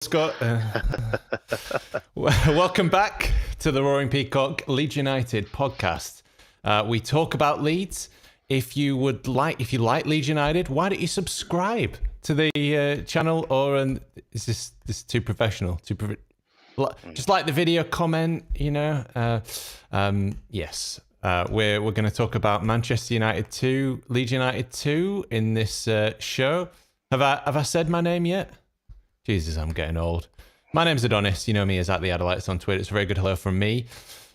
Scott. Welcome back to the Roaring Peacock Leeds United podcast. We talk about Leeds. If you like Leeds United, why don't you subscribe to the channel? Or is this too professional? Just like the video, comment. Yes. We're going to talk about Manchester United 2, Leeds United 2 in this show. Have I said my name yet? Jesus, I'm getting old. My name's Adonis. You know me as @the_Adelites on Twitter. It's a very good hello from me.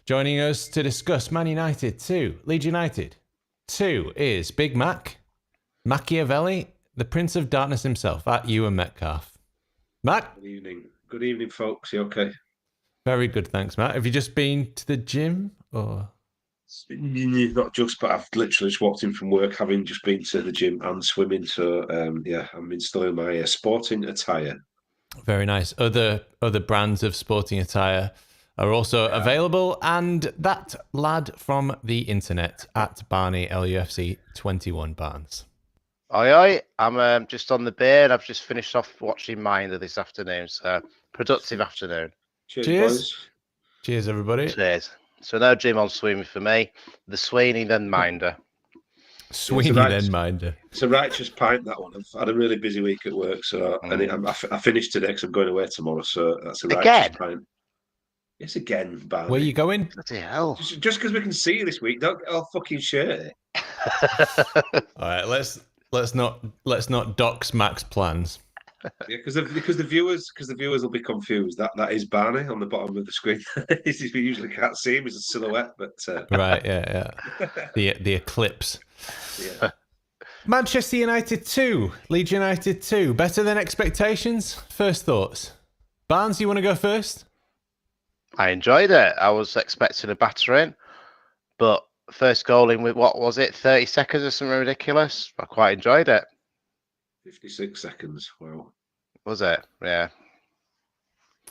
Joining us to discuss Man United 2, Leeds United 2 is Big Mac, Machiavelli, the Prince of Darkness himself, @Ewan Metcalf. Mac? Good evening. Good evening, folks. You okay? Very good, thanks, Matt. Have you just been to the gym? Or Not just, but I've literally just walked in from work, having just been to the gym and swimming. So, I'm installing my sporting attire. Very nice. Other brands of sporting attire are also available, and that lad from the internet @Barney LUFC21 Barnes. Oi, I'm just on the beer. I've just finished off watching Minder this afternoon, so productive afternoon. Cheers. Boys. Cheers, everybody. Cheers. So no gym on swimming for me. The Sweeney, then Minder. Sweeney, then Minder. It's a righteous pint, that one. I've had a really busy week at work, so I finished today because I'm going away tomorrow. So that's a righteous pint. Yes, again, Barney. Where are you going? Bloody hell! Just because we can see you this week, don't get all fucking shirty. All right, let's not dox Mac's plans. Yeah, because the viewers will be confused. That is Barney on the bottom of the screen. We usually can't see him as a silhouette, but right, yeah. the eclipse. Yeah. Manchester United 2, Leeds United 2. Better than expectations? First thoughts. Barnes, you want to go first? I enjoyed it. I was expecting a battering, but first goal in with, what was it, 30 seconds or something ridiculous? I quite enjoyed it. 56 seconds. Wow. Was it? Yeah.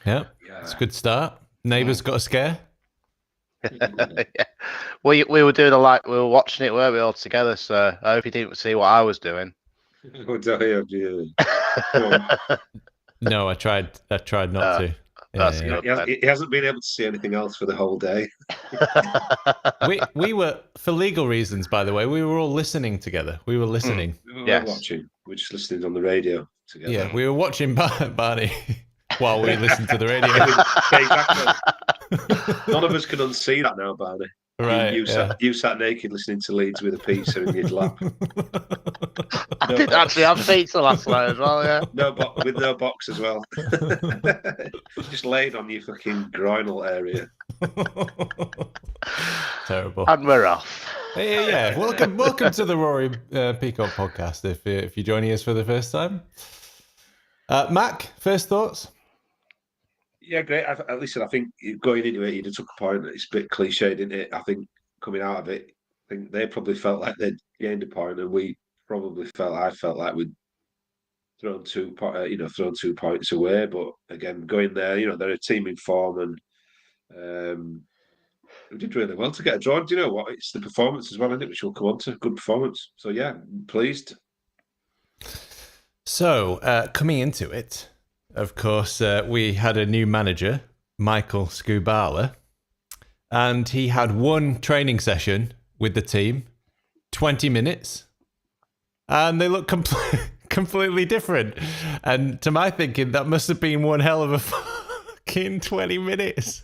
Yeah. It's a good start. Neighbours got a scare. Yeah. We were doing we were watching it, weren't we, all together? So I hope you didn't see what I was doing. No, I tried not to. That's good. He hasn't been able to see anything else for the whole day. we were, for legal reasons, by the way, we were all listening together. We were listening. We were watching. We're just listening on the radio together. Yeah, we were watching Barney while we listened to the radio. Exactly. None of us can unsee that now, Barney. Right. You sat naked listening to Leeds with a pizza in your lap. I did actually have pizza last night as well, yeah. With no box as well. Just laid on your fucking groinal area. Terrible. And we're off. Yeah. Welcome to the Roaring Peacock podcast. If you're joining us for the first time, Mac, first thoughts. Yeah, great. Listen, I think going into it, you took a point. It's a bit cliched, isn't it? I think coming out of it, I think they probably felt like they'd gained a point, and I felt like we'd thrown 2 points away. But again, going there, they're a team in form, and we did really well to get a draw. Do you know what? It's the performance as well, isn't it? Which we'll come on to. Good performance. So yeah, pleased. So coming into it, of course, we had a new manager, Michael Skubala, and he had one training session with the team, 20 minutes, and they look completely different. And to my thinking, that must have been one hell of a fucking 20 minutes.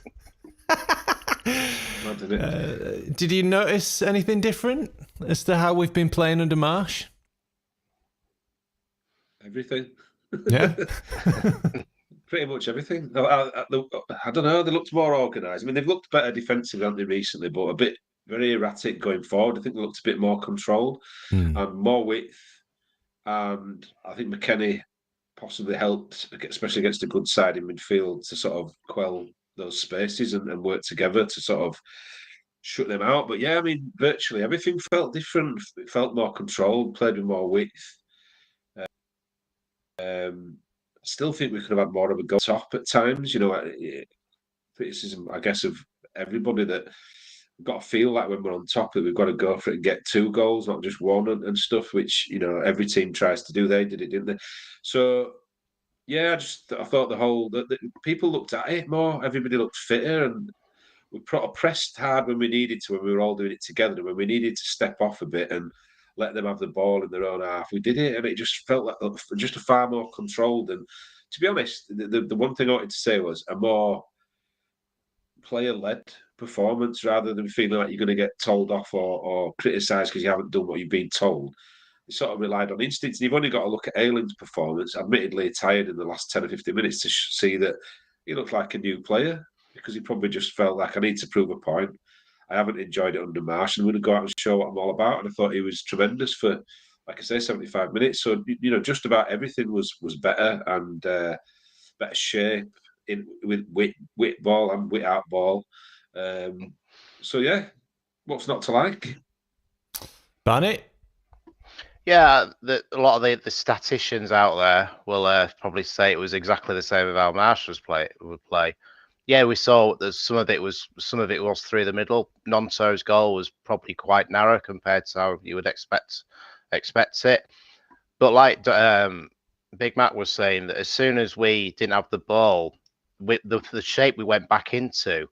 Did you notice anything different as to how we've been playing under Marsch? Everything. Yeah. Pretty much everything. I don't know. They looked more organised. I mean, they've looked better defensively, haven't they, recently, but a bit very erratic going forward. I think they looked a bit more controlled and more width. And I think McKennie possibly helped, especially against a good side in midfield, to sort of quell those spaces and work together to sort of shut them out. But yeah, I mean, virtually everything felt different. It felt more controlled, played with more width. I still think we could have had more of a go top at times. Criticism, I guess, of everybody that we've got to feel like when we're on top that we've got to go for it and get 2 goals, not just one and stuff, which every team tries to do. They did it, didn't they? So Yeah, I thought the people looked at it more. Everybody looked fitter, and we pressed hard when we needed to, when we were all doing it together. And when we needed to step off a bit and let them have the ball in their own half, we did it, and it just felt like just a far more controlled. And to be honest, the one thing I wanted to say was a more player-led performance rather than feeling like you're going to get told off or criticised because you haven't done what you've been told. He sort of relied on instincts. And you've only got to look at Aylin's performance, admittedly tired in the last 10 or 15 minutes, to see that he looked like a new player because he probably just felt like, I need to prove a point. I haven't enjoyed it under Marsch, and I'm going to go out and show what I'm all about. And I thought he was tremendous for, like I say, 75 minutes. So, just about everything was better and better shape with wit ball and wit out ball. So, yeah, what's not to like? Barney? Yeah, a lot of the statisticians out there will probably say it was exactly the same as how Marsch would play. Yeah, we saw that some of it was through the middle. Nonto's goal was probably quite narrow compared to how you would expect it. But like Big Mac was saying, that as soon as we didn't have the ball, with the shape we went back into,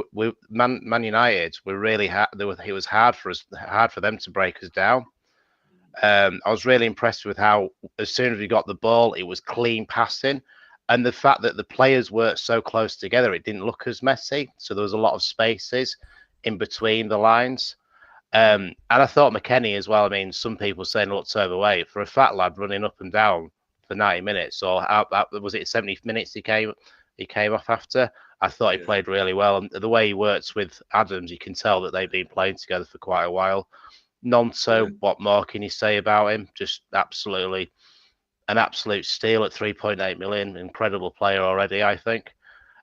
Man United were really hard. It was hard for them to break us down. I was really impressed with how, as soon as we got the ball, it was clean passing. And the fact that the players were so close together, it didn't look as messy. So there was a lot of spaces in between the lines. And I thought McKennie as well. I mean, some people saying looked overweight. For a fat lad running up and down for 90 minutes, or was it 70 minutes he came off after? I thought he played really well. And the way he works with Adams, you can tell that they've been playing together for quite a while. Nonto, what more can you say about him? Just absolutely an absolute steal at 3.8 million. Incredible player already, I think.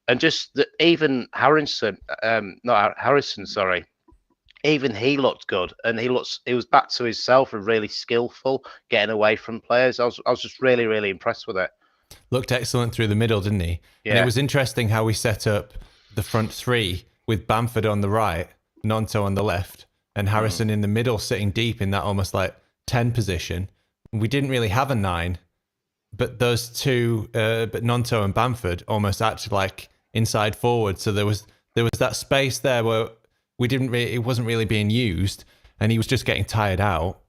And just even Harrison, sorry. Even he looked good, and he was back to himself and really skillful, getting away from players. I was just really, really impressed with it. Looked excellent through the middle, didn't he? Yeah. And it was interesting how we set up the front three with Bamford on the right, Nonto on the left, and Harrison in the middle, sitting deep in that almost like 10 position. We didn't really have a 9, but those two, but Nonto and Bamford almost acted like inside forward. So there was that space there where it wasn't really being used, and he was just getting tired out.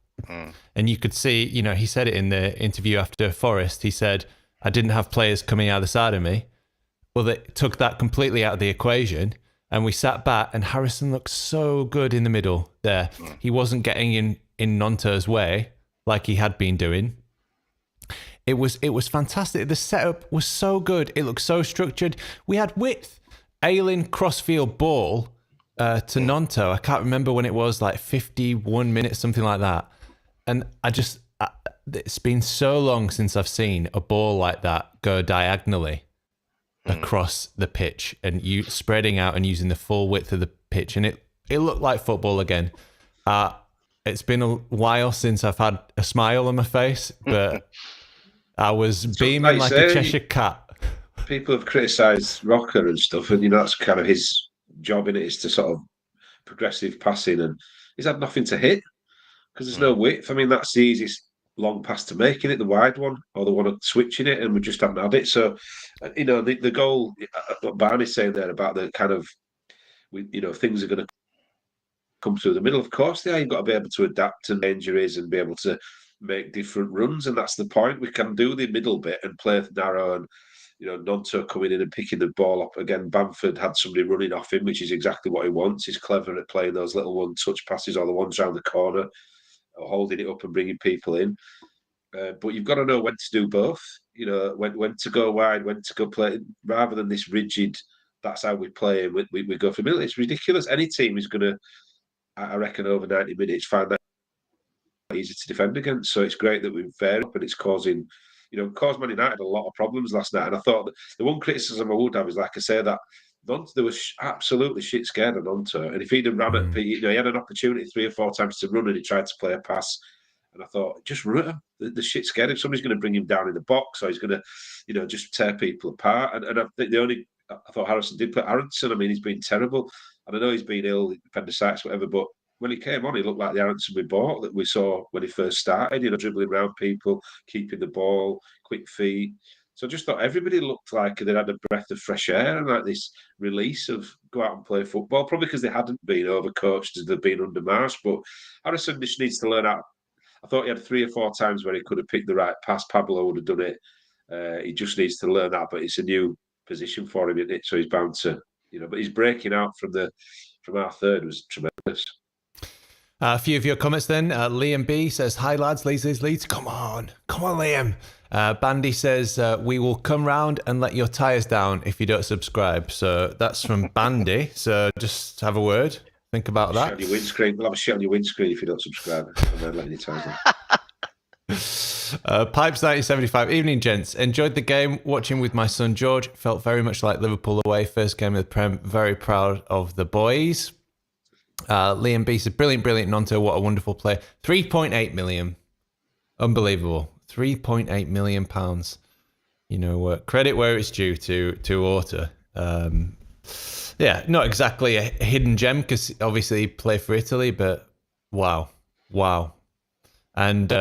And you could see, he said it in the interview after Forest. He said, I didn't have players coming either side of me. Well, they took that completely out of the equation, and we sat back, and Harrison looked so good in the middle there. He wasn't getting in Nonto's way like he had been doing. It was fantastic. The setup was so good. It looked so structured. We had width. Aylin crossfield ball to Nonto. I can't remember when it was, like 51 minutes, something like that. And it's been so long since I've seen a ball like that go diagonally across the pitch, and you spreading out and using the full width of the pitch. And it looked like football again. It's been a while since I've had a smile on my face, but I was beaming like a Cheshire cat. People have criticised Rocker and stuff, and that's kind of his job in it, is to sort of progressive passing, and he's had nothing to hit because there's no width. I mean, that's the easiest long pass to make, in it, the wide one or the one switching it, and we just haven't had it. So, the goal, what Barney's saying there about the kind of, things are going to come through the middle. Of course, you've got to be able to adapt to injuries and be able to make different runs, and that's the point. We can do the middle bit and play narrow, and Nonto coming in and picking the ball up. Again, Bamford had somebody running off him, which is exactly what he wants. He's clever at playing those little one-touch passes or the ones around the corner, or holding it up and bringing people in. But you've got to know when to do both. When to go wide, when to go play, rather than this rigid, that's how we play, and we go for the middle. It's ridiculous. Any team is going to, I reckon, over 90 minutes, find that easy to defend against. So it's great that we've fared up, and it's causing, caused Man United a lot of problems last night. And I thought that the one criticism I would have is, like I say, that there was absolutely shit scared of Nonto. And if he'd have ran at, he had an opportunity 3 or 4 times to run, and he tried to play a pass. And I thought, just run at him. The shit scared him. Somebody's going to bring him down in the box, or he's going to, just tear people apart. And I think I thought Harrison did play Aronson. I mean, he's been terrible. And I know he's been ill, appendicitis, whatever, but when he came on, he looked like the Aronson we bought, that we saw when he first started, dribbling around people, keeping the ball, quick feet. So I just thought everybody looked like they had a breath of fresh air and like this release of go out and play football. Probably because they hadn't been overcoached as they've been under Marsch. But Harrison just needs to learn how. I thought he had 3 or 4 times where he could have picked the right pass. Pablo would have done it. He just needs to learn that. But it's a new position for him, isn't it? So he's bound to, But he's breaking out from our third was tremendous. A few of your comments then. Liam B says, "Hi lads, Leeds. Come on, Liam." Bandy says, "We will come round and let your tyres down if you don't subscribe." So that's from Bandy. So just have a word. Think about that. Shit on your windscreen. We'll have a shit on your windscreen if you don't subscribe. And then letting your tyres down. Pipes 1975. Evening, gents. Enjoyed the game. Watching with my son George. Felt very much like Liverpool away. First game of the Prem. Very proud of the boys. Liam B said, brilliant Nonto, what a wonderful play. 3.8 million. Unbelievable. 3.8 million pounds. Credit where it's due to Orta. Yeah, not exactly a hidden gem because obviously he played for Italy, but wow. And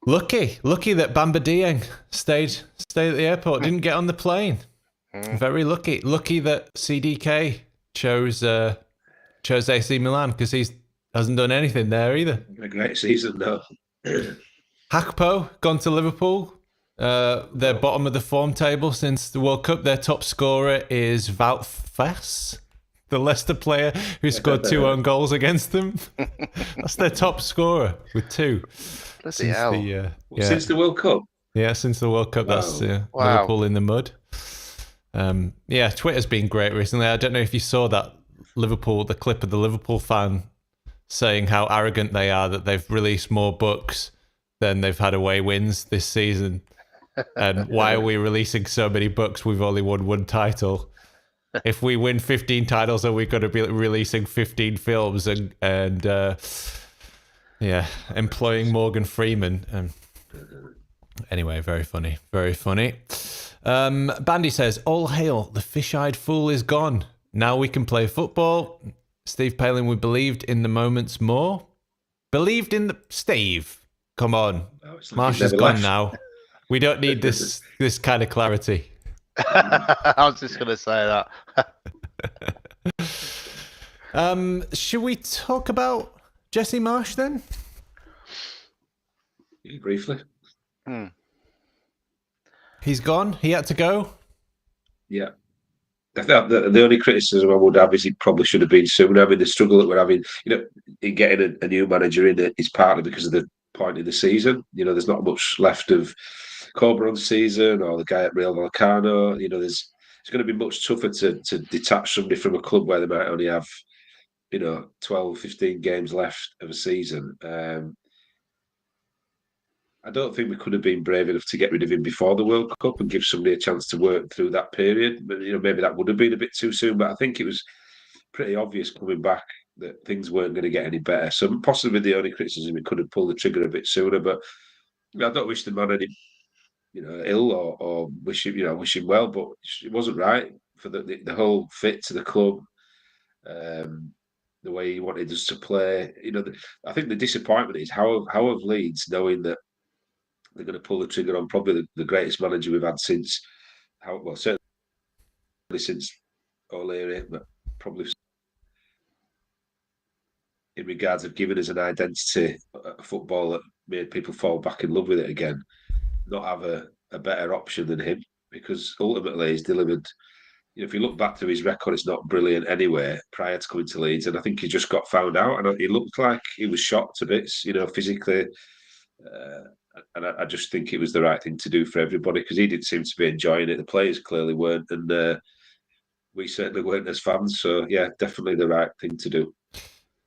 lucky that Bamba Dieng stayed at the airport, didn't get on the plane. Very lucky. Lucky that CDK chose AC Milan because he hasn't done anything there either. A great season, though. Hakpo gone to Liverpool. They're bottom of the form table since the World Cup. Their top scorer is Wout Faes, the Leicester player who scored 2 own goals against them. That's their top scorer with 2. Bloody hell. Since the World Cup? Yeah, since the World Cup. Wow. That's Liverpool in the mud. Twitter's been great recently. I don't know if you saw that the clip of the Liverpool fan saying how arrogant they are that they've released more books than they've had away wins this season. And why are we releasing so many books? We've only won 1 title. If we win 15 titles, are we going to be releasing 15 films and employing Morgan Freeman? Anyway, very funny. Bandy says, all hail, the fish-eyed fool is gone. Now we can play football. Steve Palin, we believed in the moments more. Believed in the... Steve, come on. Marsch is gone now. We don't need this kind of clarity. I was just going to say that. Should we talk about Jesse Marsch then? Yeah, briefly. He's gone. He had to go. Yeah. I think the only criticism I would have is he probably should have been sooner. I mean, the struggle that we're having, in getting a new manager in is partly because of the point in the season. There's not much left of Coburn's season or the guy at Real Volcano. It's going to be much tougher to detach somebody from a club where they might only have, 12, 15 games left of a season. I don't think we could have been brave enough to get rid of him before the World Cup and give somebody a chance to work through that period. But, maybe that would have been a bit too soon. But I think it was pretty obvious coming back that things weren't going to get any better. So possibly the only criticism, we could have pulled the trigger a bit sooner. But I don't wish the man any, ill or wish him well. But it wasn't right for the whole fit to the club. The way he wanted us to play. I think the disappointment is how have Leeds, knowing that they're going to pull the trigger on probably the greatest manager we've had since, certainly since O'Leary, but probably in regards of giving us an identity, a football that made people fall back in love with it again, not have a better option than him, because ultimately he's delivered. If you look back through his record, it's not brilliant anyway prior to coming to Leeds, and I think he just got found out, and he looked like he was shot to bits, physically. And I just think it was the right thing to do for everybody because he did seem to be enjoying it. The players clearly weren't, and we certainly weren't as fans. So, yeah, definitely the right thing to do.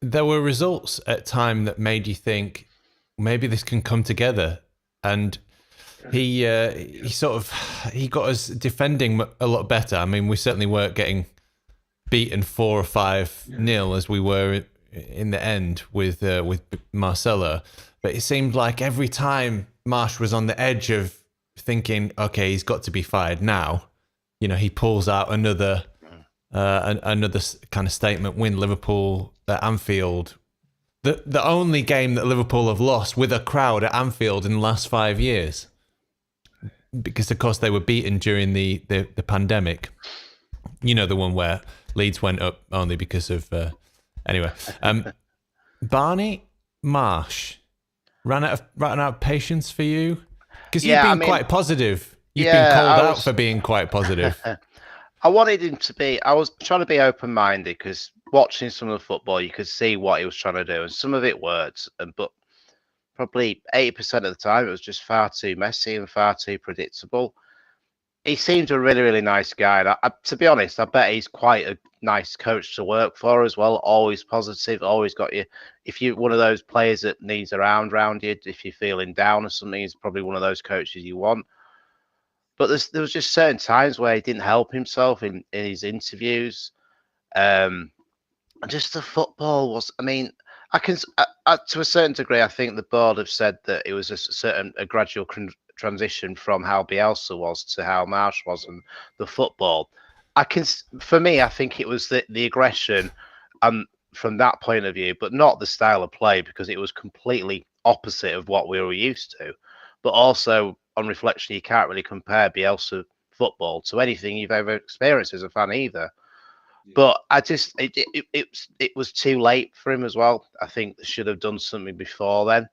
There were results at time that made you think maybe this can come together. And he got us defending a lot better. I mean, we certainly weren't getting beaten 4 or 5-0 as we were in the end with Marcelo. But it seemed like every time Marsch was on the edge of thinking, okay, he's got to be fired now, he pulls out another kind of statement win. Liverpool at Anfield, the only game that Liverpool have lost with a crowd at Anfield in the last 5 years. because of course they were beaten during the pandemic. You know, the one where Leeds went up only because of anyway. Barney Marsch ran out of patience for you because you've been quite positive. You've been called out for being quite positive. I wanted him to be. I was trying to be open-minded because watching some of the football, you could see what he was trying to do, and some of it worked. But probably 80% of the time, it was just far too messy and far too predictable. He seems a really, really nice guy. And to be honest, I bet he's quite a nice coach to work for as well. Always positive, always got you. If you're one of those players that needs around you, if you're feeling down or something, he's probably one of those coaches you want. But there was just certain times where he didn't help himself in his interviews. Just the football was. I mean, to a certain degree, I think the board have said that it was a gradual transition from how Bielsa was to how Marsch was, and the football. For me, I think it was the aggression, from that point of view, but not the style of play, because it was completely opposite of what we were used to. But also, on reflection, you can't really compare Bielsa football to anything you've ever experienced as a fan either. But I just it was too late for him as well. I think they should have done something before then.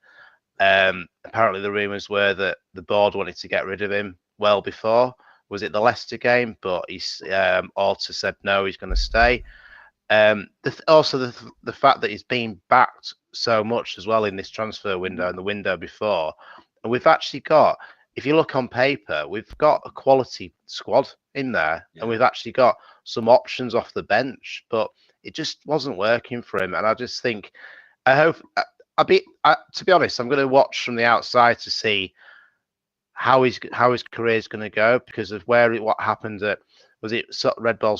Apparently, the rumours were that the board wanted to get rid of him well before. Was it the Leicester game? But Orta said no, he's going to stay. Also, the fact that he's been backed so much as well in this transfer window and the window before, and we've actually got. If you look on paper, we've got a quality squad in there, and we've actually got some options off the bench, but it just wasn't working for him. And I just think, I hope, to be honest, I'm going to watch from the outside to see how his career is going to go, because of what happened at, was it Red Bull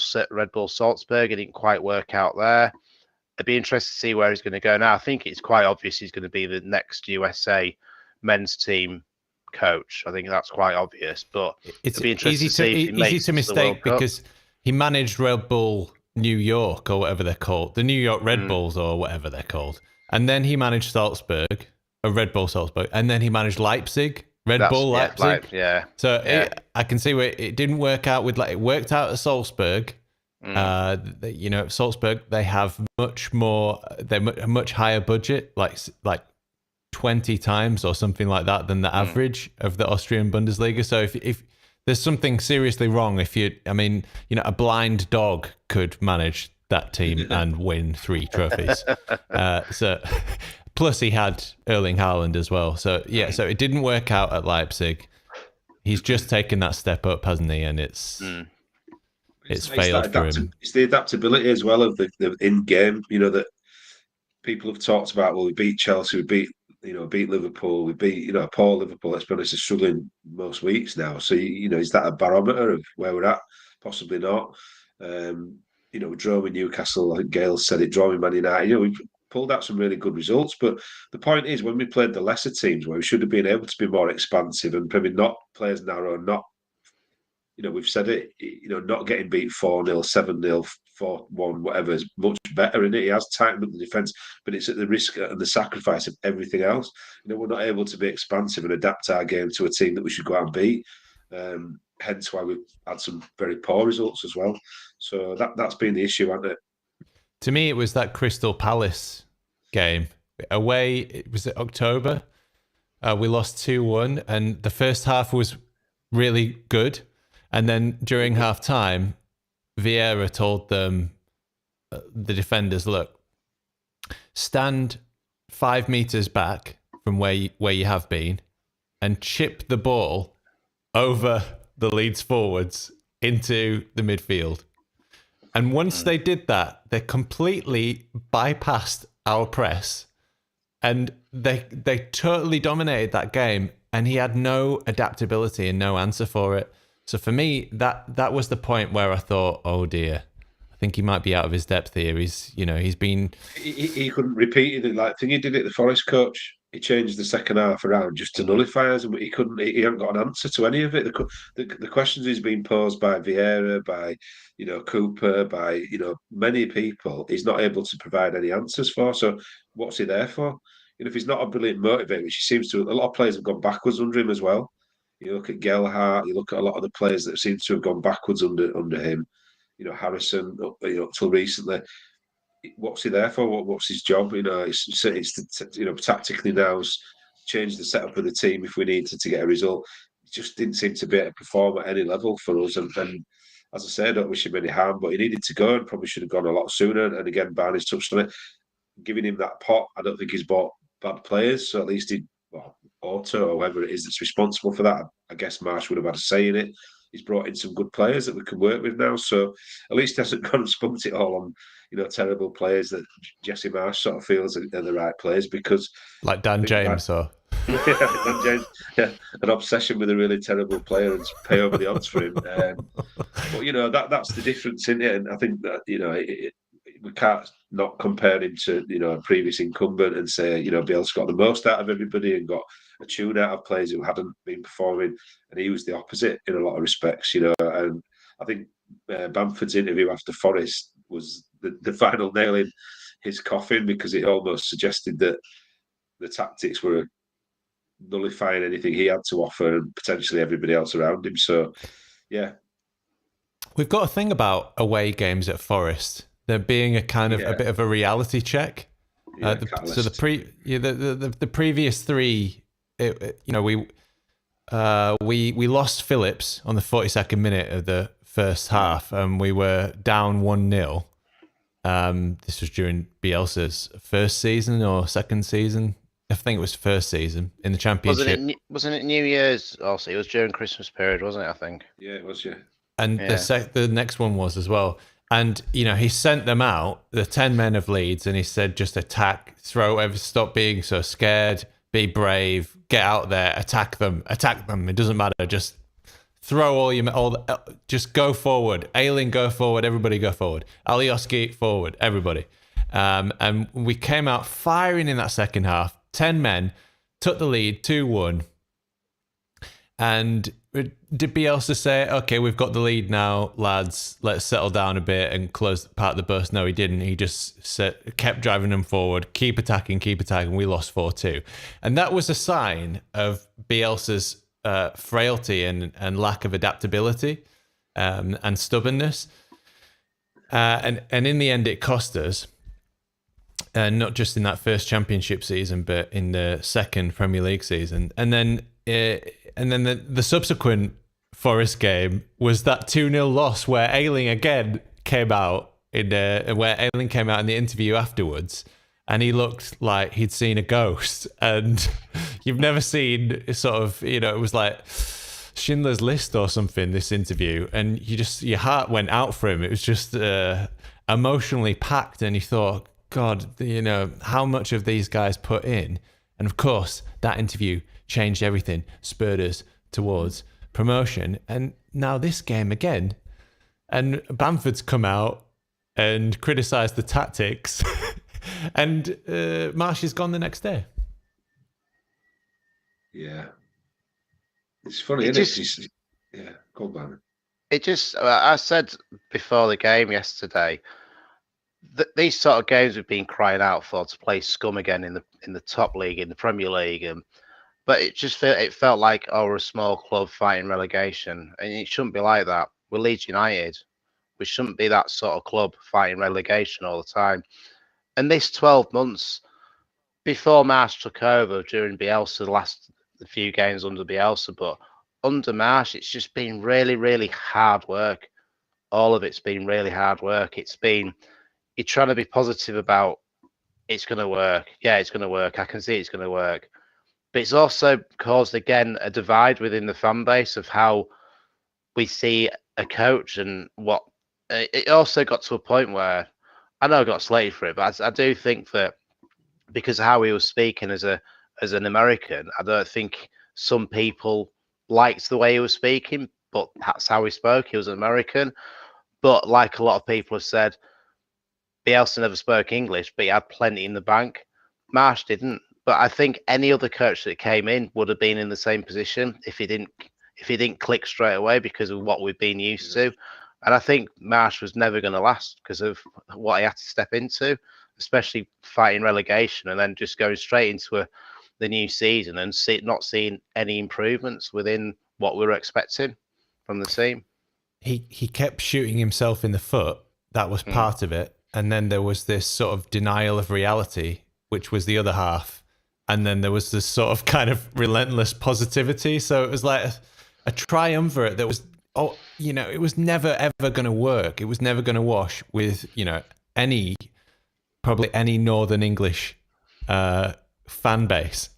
Salzburg? It didn't quite work out there. I'd be interested to see where he's going to go now. I think it's quite obvious he's going to be the next USA men's team coach. I think that's quite obvious, but it's easy to mistake because he managed Red Bull New York, or whatever they're called, the New York Red Bulls, or whatever they're called, and then he managed Red Bull Salzburg, and then he managed Leipzig, Bull Leipzig. I can see where it didn't work out with, like, it worked out at Salzburg. Salzburg, they have a much higher budget, like 20 times or something like that than the average of the Austrian Bundesliga. So if there's something seriously wrong, a blind dog could manage that team and win 3 trophies. Plus he had Erling Haaland as well. So it didn't work out at Leipzig. He's just taken that step up, hasn't he? And it's failed for him. It's the adaptability as well of the in-game, that people have talked about. Well, we beat Chelsea, we beat Liverpool, we beat, poor Liverpool, let's be honest, is struggling most weeks now. So, is that a barometer of where we're at? Possibly not. We draw with Newcastle, I think Gail said it, draw with Man United. We've pulled out some really good results. But the point is, when we played the lesser teams, where we should have been able to be more expansive and probably not play as narrow, not, we've said it, not getting beat 4-0, 7-0, 4-1, whatever, is much better, isn't it? He has tightened up the defence, but it's at the risk and the sacrifice of everything else. We're not able to be expansive and adapt our game to a team that we should go out and beat. Hence why we've had some very poor results as well. So that's been the issue, hasn't it? To me, it was that Crystal Palace game. Away, it was October. We lost 2-1, and the first half was really good. And then during half time, Vieira told them, the defenders, look, stand 5 meters back from where you have been and chip the ball over the Leeds forwards into the midfield. And once they did that, they completely bypassed our press, and they totally dominated that game, and he had no adaptability and no answer for it. So for me, that was the point where I thought, oh dear, I think he might be out of his depth here. He's been... He couldn't repeat it. Like, he did it, the Forest coach. He changed the second half around just to nullify us, and he hadn't got an answer to any of it. The questions he's been posed by Vieira, by Cooper, by many people, he's not able to provide any answers for. So what's he there for? If he's not a brilliant motivator, which he seems to, a lot of players have gone backwards under him as well. You look at Gelhardt, you look at a lot of the players that seem to have gone backwards under him. Harrison, up till recently. What's he there for? What's his job? It's tactically now change the setup of the team if we needed to get a result. He just didn't seem to be able to perform at any level for us. And as I say, I don't wish him any harm, but he needed to go and probably should have gone a lot sooner. And again, Barney's touched on it. Giving him that pot, I don't think he's bought bad players. So at least Auto or whoever it is that's responsible for that, I guess Marsch would have had a say in it. He's brought in some good players that we can work with now. So at least he hasn't gone and spunked it all on, terrible players that Jesse Marsch sort of feels are the right players, because like Dan James or Dan James, an obsession with a really terrible player and pay over the odds for him. But that's the difference in it, and I think that we can't not compare him to a previous incumbent and say Bielsa got the most out of everybody and got a tune out of players who hadn't been performing, and he was the opposite in a lot of respects. And I think Bamford's interview after Forest was the final nail in his coffin, because it almost suggested that the tactics were nullifying anything he had to offer and potentially everybody else around him. So, yeah. We've got a thing about away games at Forest. There being a kind of a bit of a reality check. So the previous three, we lost Phillips on the 42nd minute of the first half, and we were down 1-0. This was during Bielsa's first season or second season. I think it was first season in the Championship. Wasn't it New Year's also? It was during Christmas period, wasn't it, I think? Yeah, it was, yeah. And the next one was as well. And, he sent them out, the 10 men of Leeds, and he said, just attack, stop being so scared, be brave, get out there, attack them. It doesn't matter. Just throw just go forward. Ayling, go forward. Everybody go forward. Alioski, forward. Everybody. And we came out firing in that second half. 10 men, took the lead, 2-1. And did Bielsa say, okay, we've got the lead now, lads, let's settle down a bit and close part of the bus? No, he didn't. He just kept driving them forward, keep attacking. We lost 4-2. And that was a sign of Bielsa's frailty and lack of adaptability and stubbornness. And in the end, it cost us. Not just in that first Championship season, but in the second Premier League season. And then the subsequent Forest game was that 2-0 loss where Ayling again came out in the interview afterwards, and he looked like he'd seen a ghost. And you've never seen sort of, it was like Schindler's List or something, this interview, and your heart went out for him. It was just emotionally packed, and you thought, God, how much of these guys put in. And of course, that interview changed everything, spurred us towards promotion. And now this game again. And Bamford's come out and criticised the tactics. And Marsch is gone the next day. Yeah. It's funny, isn't it? Yeah, go on, Barney. It just, I said before the game yesterday, these sort of games we've been crying out for, to play scum again in the top league, in the Premier League, but it felt like we're a small club fighting relegation, and it shouldn't be like that. We're Leeds United. We shouldn't be that sort of club fighting relegation all the time. And this 12 months before Marsch took over, during Bielsa, the last few games under Bielsa, but under Marsch, it's just been really, really hard work. All of it's been really hard work. You're trying to be positive about it's going to work. Yeah, it's going to work. I can see it's going to work. But it's also caused, again, a divide within the fan base of how we see a coach, and what it also got to a point where I know I got slated for it, but I do think that because of how he was speaking as an American, I don't think some people liked the way he was speaking, but that's how he spoke. He was an American. But like a lot of people have said, Bielsa never spoke English, but he had plenty in the bank. Marsch didn't. But I think any other coach that came in would have been in the same position if he didn't click straight away, because of what we've been used to. And I think Marsch was never going to last because of what he had to step into, especially fighting relegation and then just going straight into the new season and not seeing any improvements within what we were expecting from the team. He kept shooting himself in the foot. That was part of it. And then there was this sort of denial of reality, which was the other half. And then there was this sort of kind of relentless positivity. So it was like a triumvirate that was, it was never, ever going to work. It was never going to wash with, probably any Northern English fan base.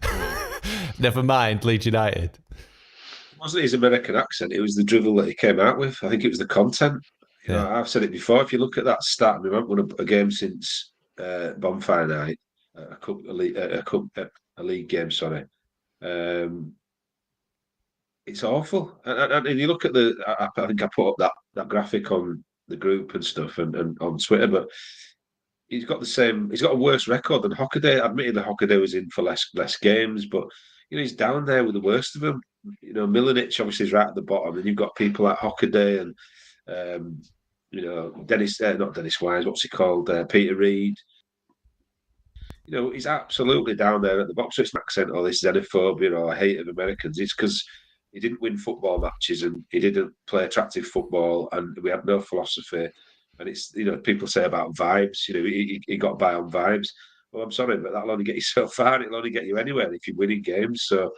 Never mind Leeds United. It wasn't his American accent, it was the drivel that he came out with. I think it was the content. I've said it before. If you look at that stat, we haven't won a game since Bonfire Night, a league game. Sorry, it's awful. And you look at I think I put up that graphic on the group and stuff and on Twitter, but he's got a worse record than Hockaday. Admittedly, Hockaday was in for less games, but he's down there with the worst of them. Milanic obviously is right at the bottom, and you've got people like Hockaday and Dennis, not Dennis Wise, what's he called? Peter Reid. He's absolutely down there at the bottom. So it's an accent or this xenophobia or hate of Americans. It's because he didn't win football matches and he didn't play attractive football, and we had no philosophy. And it's people say about vibes. He got by on vibes. Well, I'm sorry, but that'll only get you so far. It'll only get you anywhere if you're winning games. So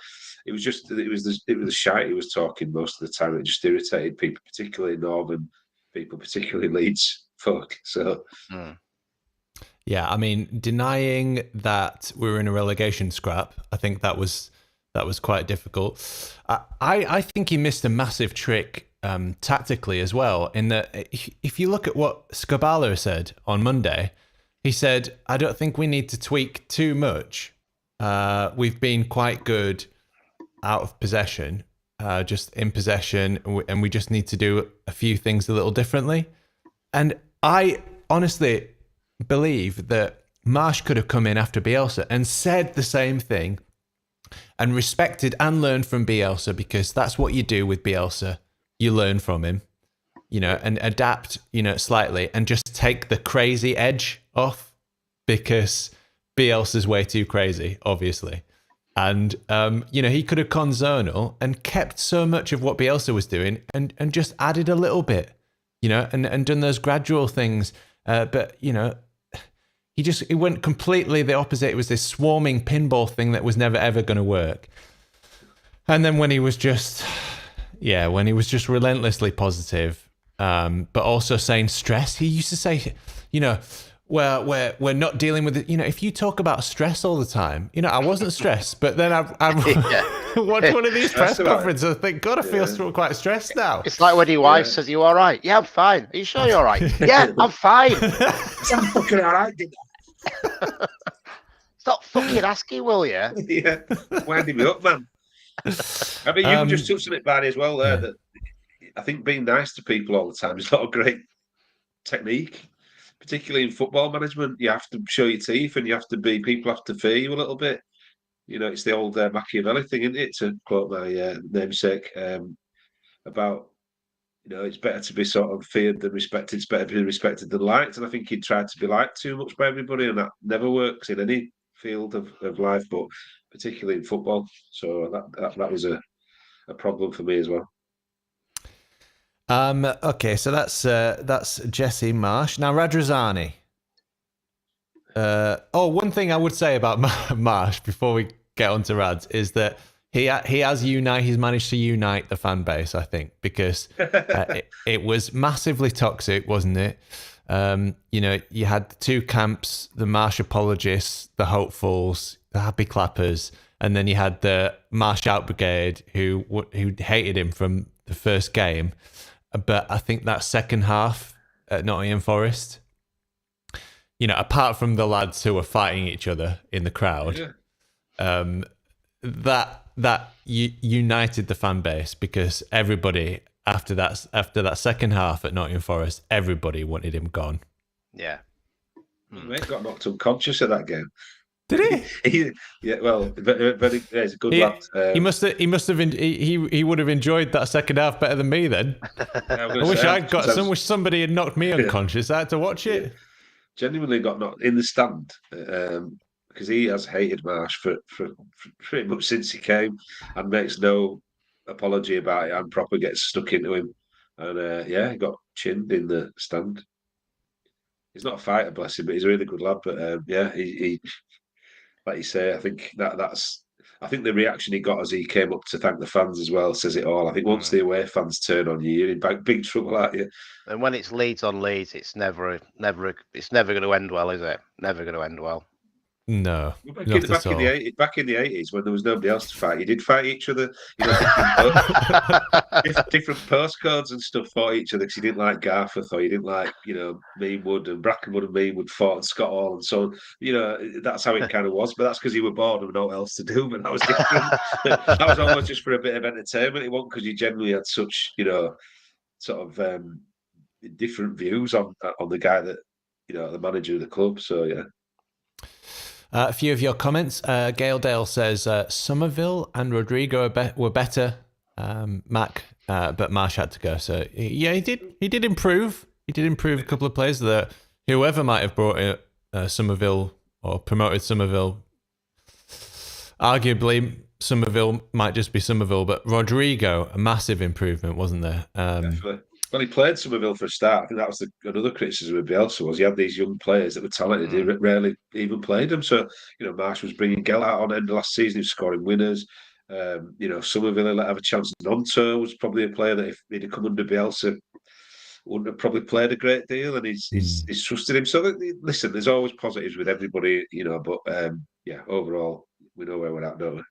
it was the shite he was talking most of the time. It just irritated people, particularly Northern people, particularly Leeds folk. So. Yeah, I mean, denying that we were in a relegation scrap, I think that was quite difficult. I think he missed a massive trick tactically as well. In that, if you look at what Skubala said on Monday, he said, "I don't think we need to tweak too much. We've been quite good out of possession, just in possession, and we just need to do a few things a little differently." And I honestly believe that Marsch could have come in after Bielsa and said the same thing and respected and learned from Bielsa, because that's what you do with Bielsa. You learn from him, and adapt, slightly, and just take the crazy edge off, because Bielsa's way too crazy, obviously. And, he could have gone zonal and kept so much of what Bielsa was doing and just added a little bit, and done those gradual things. But, he went completely the opposite. It was this swarming pinball thing that was never, ever going to work. And then when he was just relentlessly positive, but also saying stress, he used to say, well, we're not dealing with it. If you talk about stress all the time, I wasn't stressed, but then I watched one of these press conferences. I think, God, I feel quite stressed now. It's like when your wife says, "You all right?" "Yeah, I'm fine." "Are you sure you're all right?" "Yeah, I'm fine." I'm fucking all right, did Stop fucking asking, will you? Yeah, winding me up, man. I mean, you just touched on it, Barney, as well there. That I think being nice to people all the time is not a great technique, particularly in football management. You have to show your teeth, and people have to fear you a little bit. It's the old Machiavelli thing, isn't it? To quote my namesake, about it's better to be sort of feared than respected. It's better to be respected than liked. And I think he tried to be liked too much by everybody, and that never works in any field of life, but particularly in football. So that was a problem for me as well. Okay, so that's Jesse Marsch. Now Radrizzani. One thing I would say about Marsch before we get on to Rads is that he's managed to unite the fan base, I think, because it was massively toxic, wasn't it? You had the two camps, the Marsch apologists, the hopefuls, the happy clappers, and then you had the Marsch out brigade who hated him from the first game. But I think that second half at Nottingham Forest, apart from the lads who were fighting each other in the crowd, that united the fan base, because everybody after that second half at Nottingham Forest, everybody wanted him gone. Yeah. Mate got knocked unconscious at that game. Did he? Yeah. Well, he's a good lad. He would have enjoyed that second half better than me then. I wish somebody had knocked me unconscious. I had to watch it. Genuinely got knocked in the stand. Because he has hated Marsch for pretty much since he came, and makes no apology about it and proper gets stuck into him. And he got chinned in the stand. He's not a fighter, bless him, but he's a really good lad. But he like you say, I think I think the reaction he got as he came up to thank the fans as well says it all. I think once the away fans turn on you, you're in big trouble, aren't you? And when it's Leeds on Leeds, it's never going to end well, is it? Never going to end well. No, back in the 80s when there was nobody else to fight, you did fight each other. Different postcodes and stuff fought each other because you didn't like Garforth or you didn't like Meanwood and Brackenwood and Meanwood fought and Scott Hall and so on. That's how it kind of was. But that's because you were bored and no else to do. But that was different. That was almost just for a bit of entertainment. It wasn't because you generally had such sort of different views on the guy that the manager of the club. So yeah. A few of your comments. Gail Dale says Somerville and Rodrigo were better, Mac, but Marsch had to go. So yeah, he did improve. He did improve a couple of players that whoever might have brought in Somerville or promoted Somerville. Arguably, Somerville might just be Somerville, but Rodrigo, a massive improvement, wasn't there? Definitely. Well, he played Somerville for a start. I think that was another criticism of Bielsa was he had these young players that were talented. He rarely even played them. So, Marsch was bringing Gell out on end of last season. He was scoring winners. Somerville let have a chance. Nonto was probably a player that if he'd have come under Bielsa, wouldn't have probably played a great deal. And he's trusted him. So, listen, there's always positives with everybody, but overall, we know where we're at, don't we?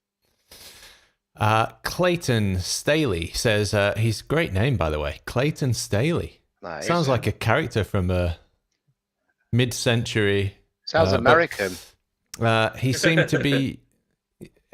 Clayton Staley says, he's a great name, by the way. Clayton Staley. Nice. Sounds like a character from a mid-century. Sounds American. He seemed to be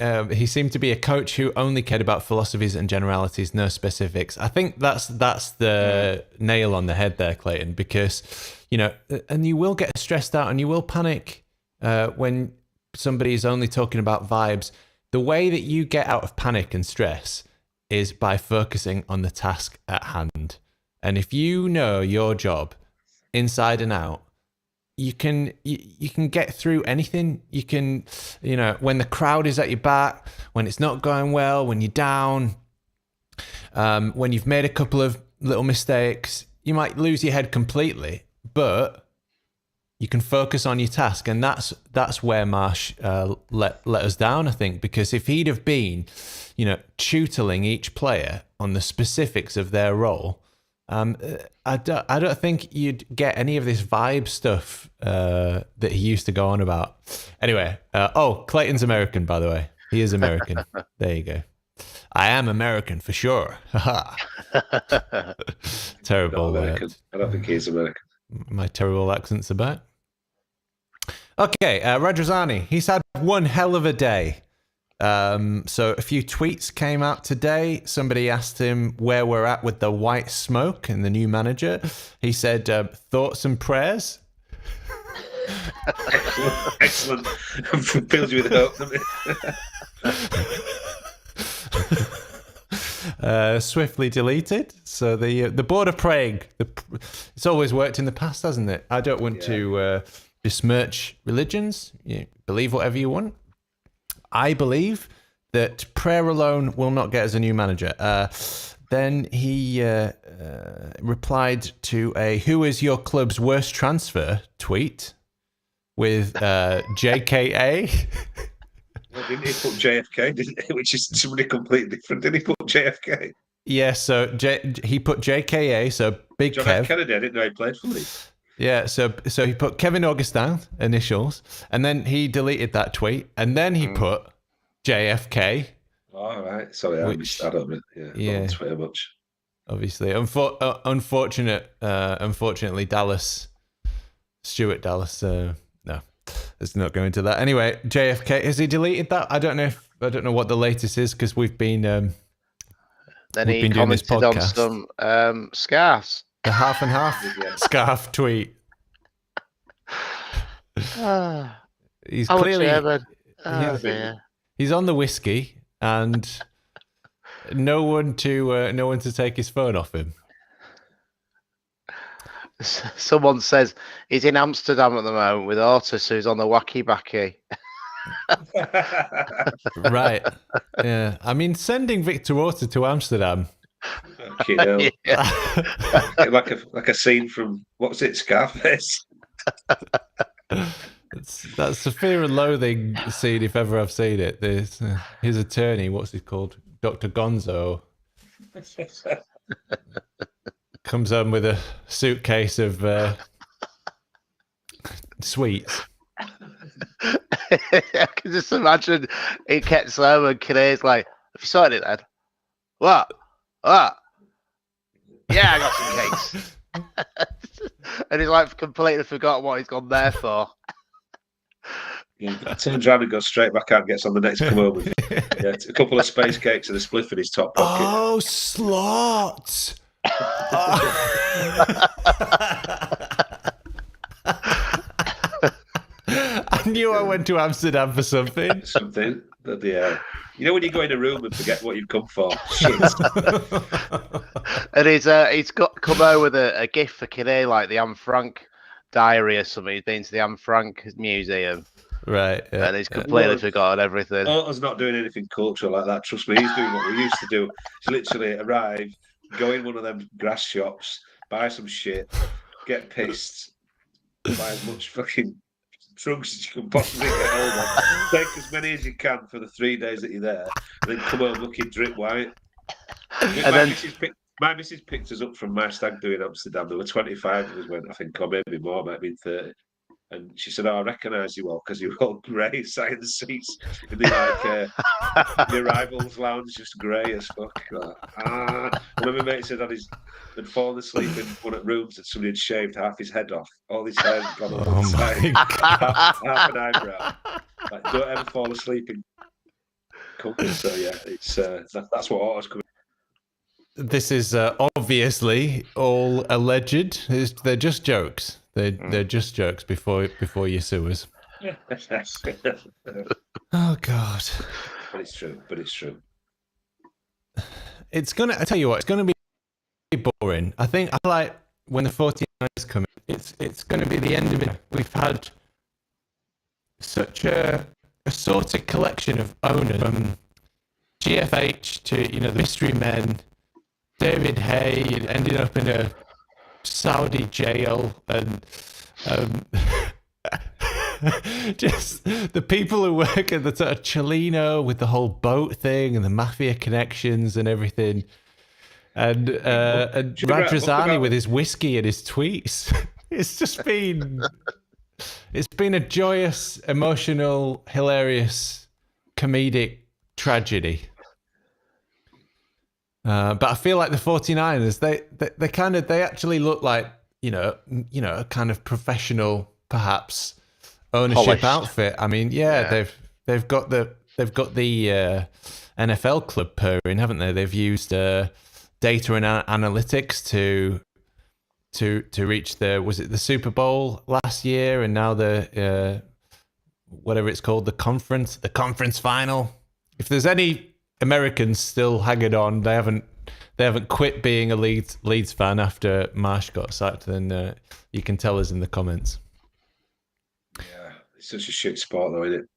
a coach who only cared about philosophies and generalities, no specifics. I think that's the nail on the head there, Clayton, because, and you will get stressed out and you will panic when somebody is only talking about vibes. The way that you get out of panic and stress is by focusing on the task at hand. And if you know your job inside and out, you can get through anything. You can, when the crowd is at your back, when it's not going well, when you're down, when you've made a couple of little mistakes, you might lose your head completely, but you can focus on your task, and that's where Marsch let us down, I think, because if he'd have been, tutoring each player on the specifics of their role, I don't think you'd get any of this vibe stuff that he used to go on about. Anyway, Clayton's American, by the way. He is American. There you go. I am American for sure. Terrible. American. I don't think he's American. My terrible accents are back. Okay, Radrazani, he's had one hell of a day. So a few tweets came out today. Somebody asked him where we're at with the white smoke and the new manager. He said, thoughts and prayers. Excellent. Fills you with hope. Swiftly deleted. So the board of praying. It's always worked in the past, hasn't it? I don't want to besmirch religions. You believe whatever you want. I believe that prayer alone will not get us a new manager. Then he replied to a "Who is your club's worst transfer?" tweet with JKA. Well, didn't he put JFK? Which is somebody completely different. Didn't he put JFK? Yeah, so he put JKA, so Big John Kev. F. Kennedy, I didn't know he played for Leeds. Yeah, so he put Kevin Augustin initials, and then he deleted that tweet, and then he put JFK. All right, sorry, I missed that on it. Yeah, not Twitter much. Obviously, unfortunately, Stuart Dallas. No, let's not go into that. Anyway, JFK, has he deleted that? I don't know what the latest is because we've been. Then he commented on some scarves. The half and half scarf tweet. He's clearly he's on the whiskey and no one to take his phone off him. Someone says he's in Amsterdam at the moment with Otis, who's on the wacky backy. Right. Yeah. I mean, sending Victor Orta to Amsterdam. Fucking hell. like a scene from, what's it, Scarface? That's a fear and loathing scene if ever I've seen it. There's his attorney, what's he called? Dr. Gonzo. Comes home with a suitcase of sweets. I can just imagine he gets home and Kine's like, have you sorted it then? What? Yeah, I got some cakes. And he's like completely forgotten what he's gone there for. Yeah, turns around and goes straight back out and gets on the next come over. Yeah, a couple of space cakes and a spliff in his top pocket. Oh, slot! I knew I went to Amsterdam for something. Something. You know when you go in a room and forget what you've come for? Shit. And he's got come over with a gift for Kine, like the Anne Frank diary or something. He's been to the Anne Frank Museum. Right. Yeah, and he's completely forgotten everything. Otto's not doing anything cultural like that. Trust me, he's doing what we used to do. He's literally arrive, go in one of them grass shops, buy some shit, get pissed, buy as much fucking drugs as you can possibly get hold of, take as many as you can for the 3 days that you're there, and then come home looking drip white. My missus picked us up from my stag do in Amsterdam. There were 25 of us went, I think, or maybe more, might have been 30. And she said, "Oh, I recognise you all because you were all grey, sat in the seats in the arrivals lounge, just grey as fuck." I remember my mate said had fallen asleep in one of the rooms and somebody had shaved half his head off. All his hair had gone on one side, half an eyebrow. Like, don't ever fall asleep in company. So yeah, it's that's what Otto's coming. This is obviously all alleged. They're just jokes. They're just jokes before you sue us. Oh God! But it's true. It's gonna. I tell you what, it's gonna be boring. I feel like when the 49ers come in, it's gonna be the end of it. We've had such a assorted collection of owners, from GFH to the mystery men. David Hay ended up in a Saudi jail, and just the people who work at the sort of Chelino with the whole boat thing and the mafia connections and everything, and Radrazani with his whiskey and his tweets. It's been a joyous, emotional, hilarious, comedic tragedy. But I feel like the 49ers, they actually look like, a kind of professional, perhaps, ownership polished outfit. I mean, they've got the NFL club purring, haven't they? They've used data and analytics to reach was it the Super Bowl last year, and now the whatever it's called, the conference final. If there's any Americans still hanging on, they haven't quit being a Leeds fan after Marsch got sacked, then you can tell us in the comments. Yeah, it's such a shit sport though, isn't it?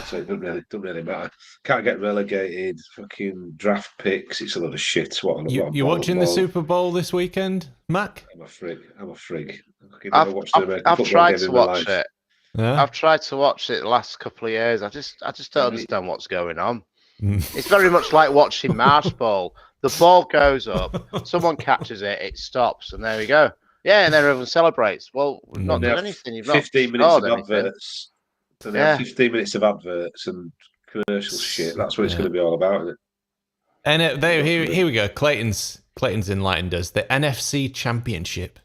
So it doesn't really matter. Can't get relegated. Fucking draft picks. It's a lot of shit. You watching the Super Bowl this weekend, Mac? I'm a frig. I've tried to watch it. Yeah? I've tried to watch it the last couple of years. I just don't understand what's going on. It's very much like watching Marsch ball. The ball goes up, someone catches it, it stops, and there we go. Yeah, and then everyone celebrates. Well, we've not done anything. You've 15 minutes of adverts. So they have 15 minutes of adverts and commercial shit. That's what it's going to be all about, isn't it? And here we go. Clayton's enlightened us. The NFC Championship.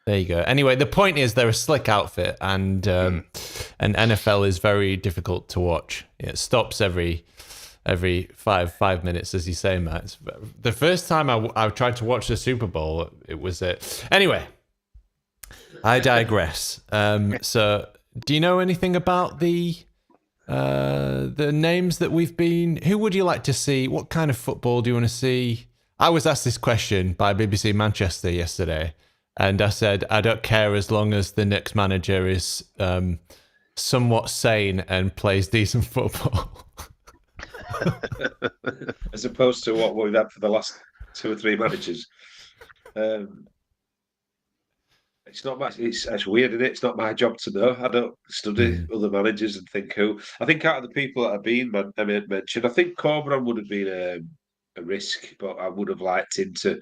There you go. Anyway, the point is they're a slick outfit, and NFL is very difficult to watch. It stops every 5 minutes, as you say, Matt. The first time I tried to watch the Super Bowl, it was anyway. I digress. So, do you know anything about the names that we've been? Who would you like to see? What kind of football do you want to see? I was asked this question by BBC Manchester yesterday, and I said I don't care as long as the next manager is somewhat sane and plays decent football. As opposed to what we've had for the last 2 or 3 managers. It's not my. It's weird, isn't it? It's not my job to know. I don't study other managers and think who. I think out of the people that have been mentioned, I think Corberan would have been a risk, but I would have liked him to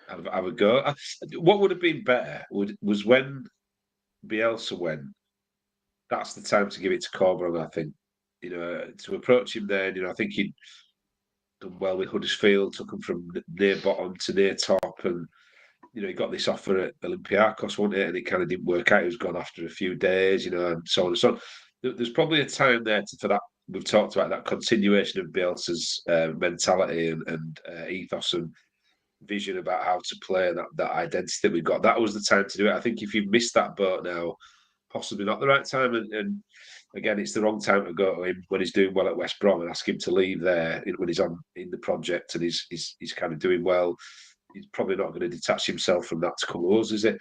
have a go. What would have been better was when Bielsa went. That's the time to give it to Corberan. I think to approach him then. I think he'd done well with Huddersfield, took him from near bottom to near top, and he got this offer at Olympiacos, wasn't it? And it kind of didn't work out. He was gone after a few days, and so on and so on. There's probably a time there for that. We've talked about that continuation of Bielsa's mentality and ethos and vision about how to play, that identity that we've got. That was the time to do it. I think if you missed that boat now, possibly not the right time. And again, it's the wrong time to go to him when he's doing well at West Brom and ask him to leave there when he's on in the project and he's kind of doing well. He's probably not going to detach himself from that to come to us, is it?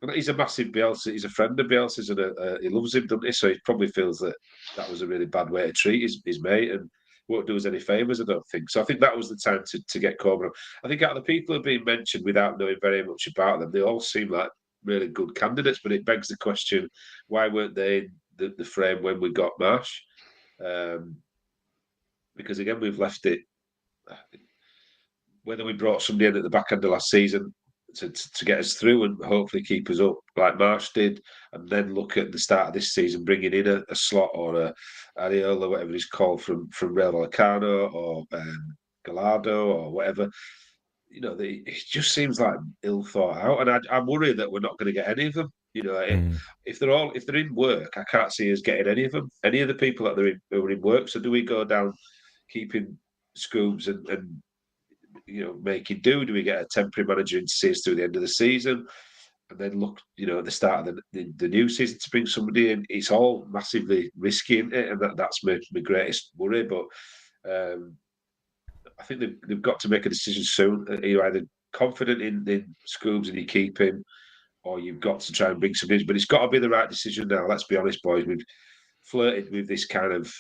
And he's a massive Bielsa. He's a friend of Bielsa's and he loves him, doesn't he? So he probably feels that was a really bad way to treat his mate and won't do us any favours, I don't think. So I think that was the time to get Corberan. I think out of the people who have been mentioned without knowing very much about them, they all seem like really good candidates, but it begs the question, why weren't they in the frame when we got Marsch? Because again, we've left it... Whether we brought somebody in at the back end of last season to get us through and hopefully keep us up, like Marsch did, and then look at the start of this season, bringing in a slot or a Areola, whatever he's called, from Real Vallecano or Gallardo or whatever. It just seems like ill thought out, and I'm worried that we're not going to get any of them. If they're in work, I can't see us getting any of them. Any of the people that who are in work. So do we go down keeping Scoobs and making do? Do we get a temporary manager in to see us through the end of the season, and then look, at the start of the new season to bring somebody in? It's all massively risky, isn't it? And that's my greatest worry. But I think they've got to make a decision soon. You're either confident in Scoobs and you keep him, or you've got to try and bring somebody in. But it's got to be the right decision now. Let's be honest, boys. We've flirted with this kind of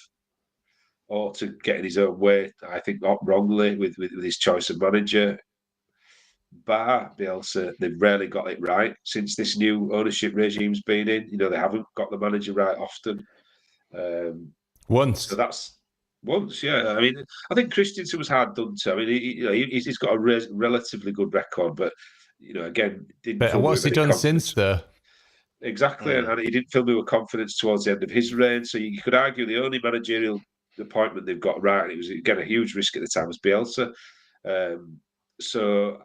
or to getting his own way, I think, not wrongly with his choice of manager. Bar Bielsa, they've rarely got it right since this new ownership regime's been in. They haven't got the manager right often. Once. So that's once, yeah. I mean, I think Christensen was hard done to. I mean, he's got a relatively good record, but again, didn't. But what's he done since, though? Exactly, and he didn't fill me with confidence towards the end of his reign. So you could argue the only managerial appointment they've got right, and it was again a huge risk at the time, was Bielsa. So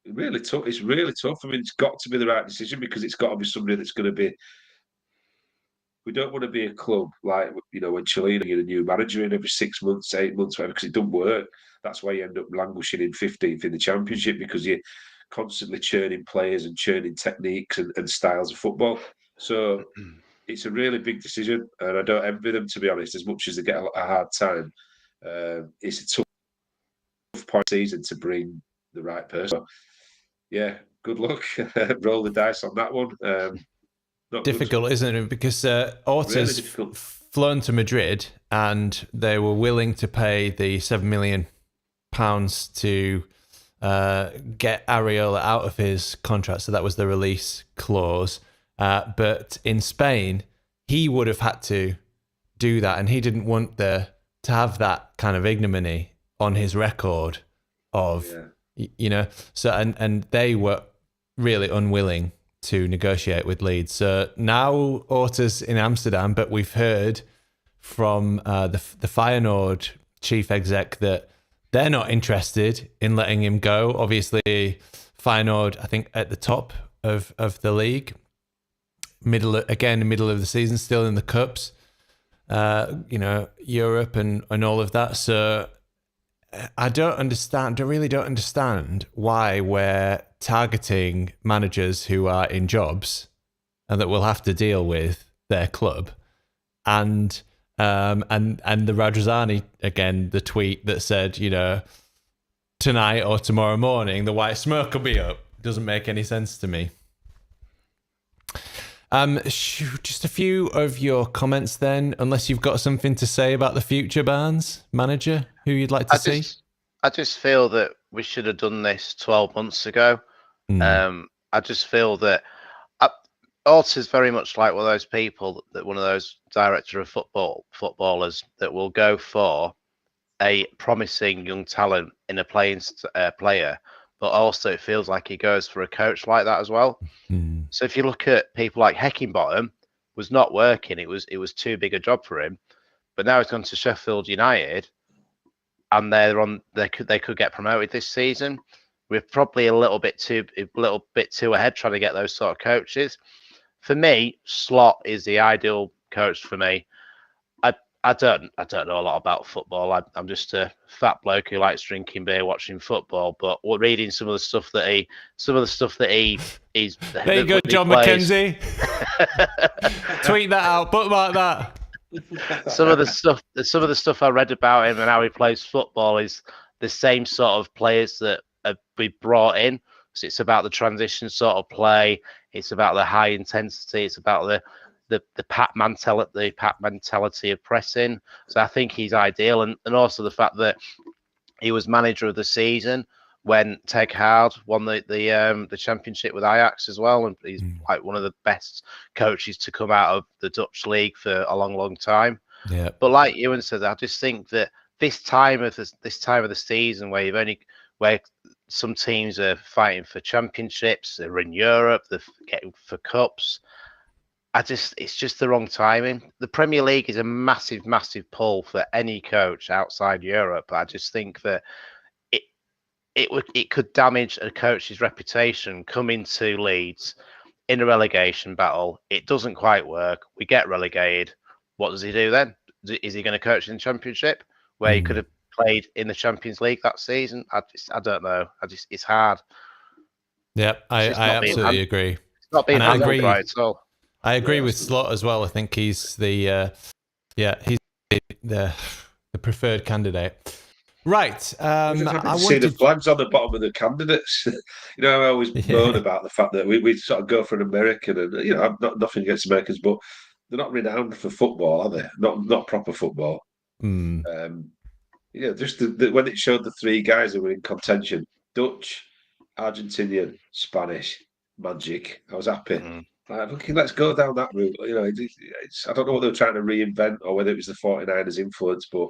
really tough. It's really tough. I mean, it's got to be the right decision because it's got to be somebody that's going to be. We don't want to be a club like when Chilena get a new manager in every 6 months, 8 months, whatever, because it doesn't work. That's why you end up languishing in 15th in the Championship, because you're constantly churning players and churning techniques and styles of football. So it's a really big decision, and I don't envy them, to be honest, as much as they get a hard time. It's a tough point season to bring the right person. Yeah, good luck. Roll the dice on that one. Difficult, good. Isn't it? Because Orta's really flown to Madrid, and they were willing to pay the £7 million to get Areola out of his contract. So that was the release clause. But in Spain, he would have had to do that, and he didn't want to have that kind of ignominy on his record of, So and they were really unwilling to negotiate with Leeds. So now Orta's in Amsterdam, but we've heard from the Feyenoord chief exec that they're not interested in letting him go. Obviously, Feyenoord, I think, at the top of the league. Middle of the season, still in the cups, Europe and all of that. So I really don't understand why we're targeting managers who are in jobs and that will have to deal with their club. And the Radrazani, again, the tweet that said, tonight or tomorrow morning, the white smoke will be up. Doesn't make any sense to me. Just a few of your comments then, unless you've got something to say about the future Barnes manager who you'd like to see. I just feel that we should have done this 12 months ago. I just feel that Alt is very much like one of those people one of those director of footballers that will go for a promising young talent in a player, but also it feels like he goes for a coach like that as well. So if you look at people like Heckingbottom, was not working. It was too big a job for him. But now he's gone to Sheffield United, and they could get promoted this season. We're probably a little bit too ahead trying to get those sort of coaches. For me, Slot is the ideal coach for me. I don't know a lot about football. I'm just a fat bloke who likes drinking beer, watching football. But reading some of the stuff that he's. There you go, John McKenzie. Tweet that out. Bookmark that. Some of the stuff I read about him and how he plays football is the same sort of players that be brought in. So it's about the transition sort of play. It's about the high intensity. It's about the pack mentality of pressing. So I think he's ideal, and also the fact that he was manager of the season when Teg Hard won the championship with Ajax as well, and he's like one of the best coaches to come out of the Dutch league for a long time. Yeah. But like Ewan said, I just think that this time of the season where some teams are fighting for championships, they're in Europe, they're getting for cups. It's just the wrong timing. The Premier League is a massive pull for any coach outside Europe. I just think that it could damage a coach's reputation coming to Leeds in a relegation battle. It doesn't quite work. We get relegated. What does he do then? Is he going to coach in the Championship where he could have played in the Champions League that season? I don't know. It's hard. Yeah, I absolutely agree. It's not being handled right at all. I agree with Slot as well. I think he's the preferred candidate. Right. I want to see the flags on the bottom of the candidates. I always moan about the fact that we sort of go for an American, and I'm nothing against Americans, but they're not renowned for football, are they? Not proper football. Just when it showed the three guys who were in contention: Dutch, Argentinian, Spanish, Magic. I was happy. Okay, let's go down that route. I don't know what they were trying to reinvent or whether it was the 49ers influence, but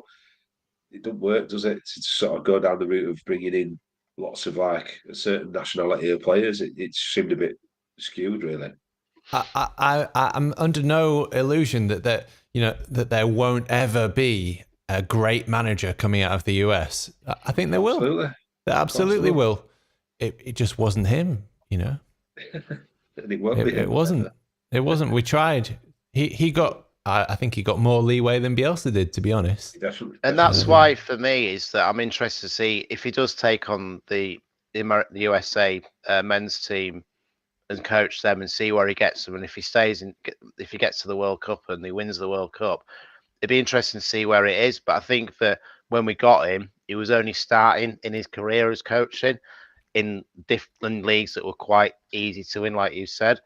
it doesn't work, does it? To sort of go down the route of bringing in lots of like a certain nationality of players. It seemed a bit skewed, really. I'm under no illusion that there won't ever be a great manager coming out of the US. I think there will. They absolutely will. It just wasn't him, It won't be him. It wasn't. It wasn't. We tried. He got. I think he got more leeway than Bielsa did, to be honest. Definitely. And that's why, for me, is that I'm interested to see if he does take on the USA men's team and coach them and see where he gets them. And if he if he gets to the World Cup and he wins the World Cup, it'd be interesting to see where it is. But I think that when we got him, he was only starting in his career as coaching in different leagues that were quite easy to win, like you said.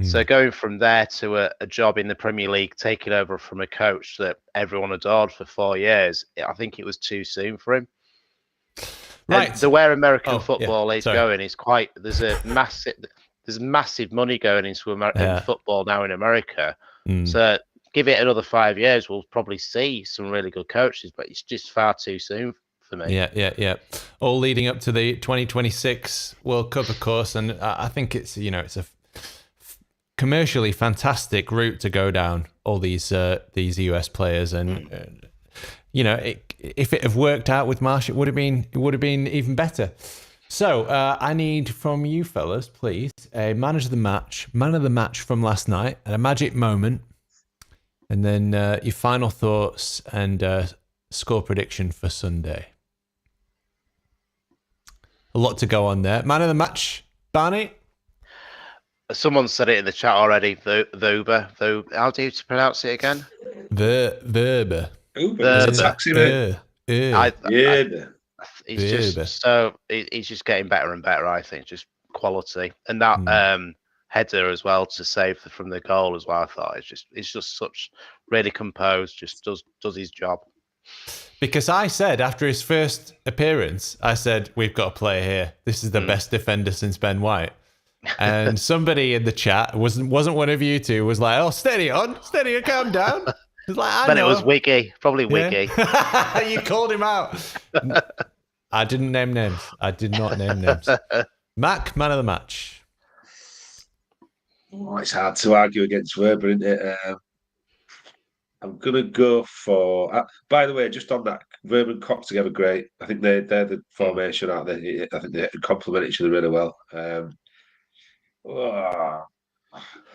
So going from there to a job in the Premier League, taking over from a coach that everyone adored for 4 years, I think it was too soon for him. Right. And where American football is going is there's massive money going into American football now in America. So give it another 5 years, we'll probably see some really good coaches, but it's just far too soon for me. Yeah. All leading up to the 2026 World Cup, of course, and I think it's a commercially fantastic route to go down. All these US players, and if it had worked out with Marsch, it would have been even better. So I need from you fellas, please, a man of the match from last night, and a magic moment, and then your final thoughts and score prediction for Sunday. A lot to go on there. Man of the match, Barney. Someone said it in the chat already. Vuber. How do you pronounce it again? Verber. Taxi mate. He's just getting better and better. I think just quality, and that header as well to save from the goal as well. I thought it's just such really composed, just does his job. Because I said after his first appearance, I said, we've got a player here. This is the best defender since Ben White. And somebody in the chat, wasn't one of you two, was like, oh, steady on, calm down. It's like, But it was Wiggy, probably Wiggy. Yeah. You called him out. I didn't name names. I did not name names. Mac, man of the match. Oh, it's hard to argue against Weber, isn't it? I'm gonna go for. By the way, just on that, Weber and Cox together, great. I think they're the formation, aren't they? I think they complement each other really well.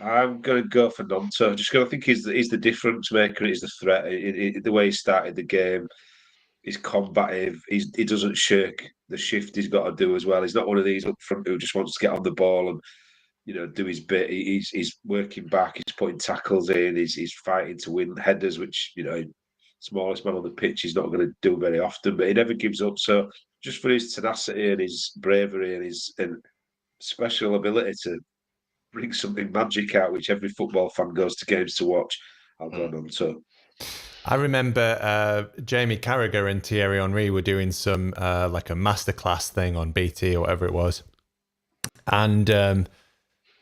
I'm gonna go for Nonto. Just because I think he's the difference maker. He's the threat. The way he started the game, he's combative. He doesn't shirk the shift he's got to do as well. He's not one of these up front who just wants to get on the ball and do his bit. He's working back. He's putting tackles in. He's fighting to win headers, which smallest man on the pitch. He's not going to do very often, but he never gives up. So just for his tenacity and his bravery and his special ability to bring something magic out, which every football fan goes to games to watch, I'll go on to. I remember Jamie Carragher and Thierry Henry were doing some like a masterclass thing on BT or whatever it was, and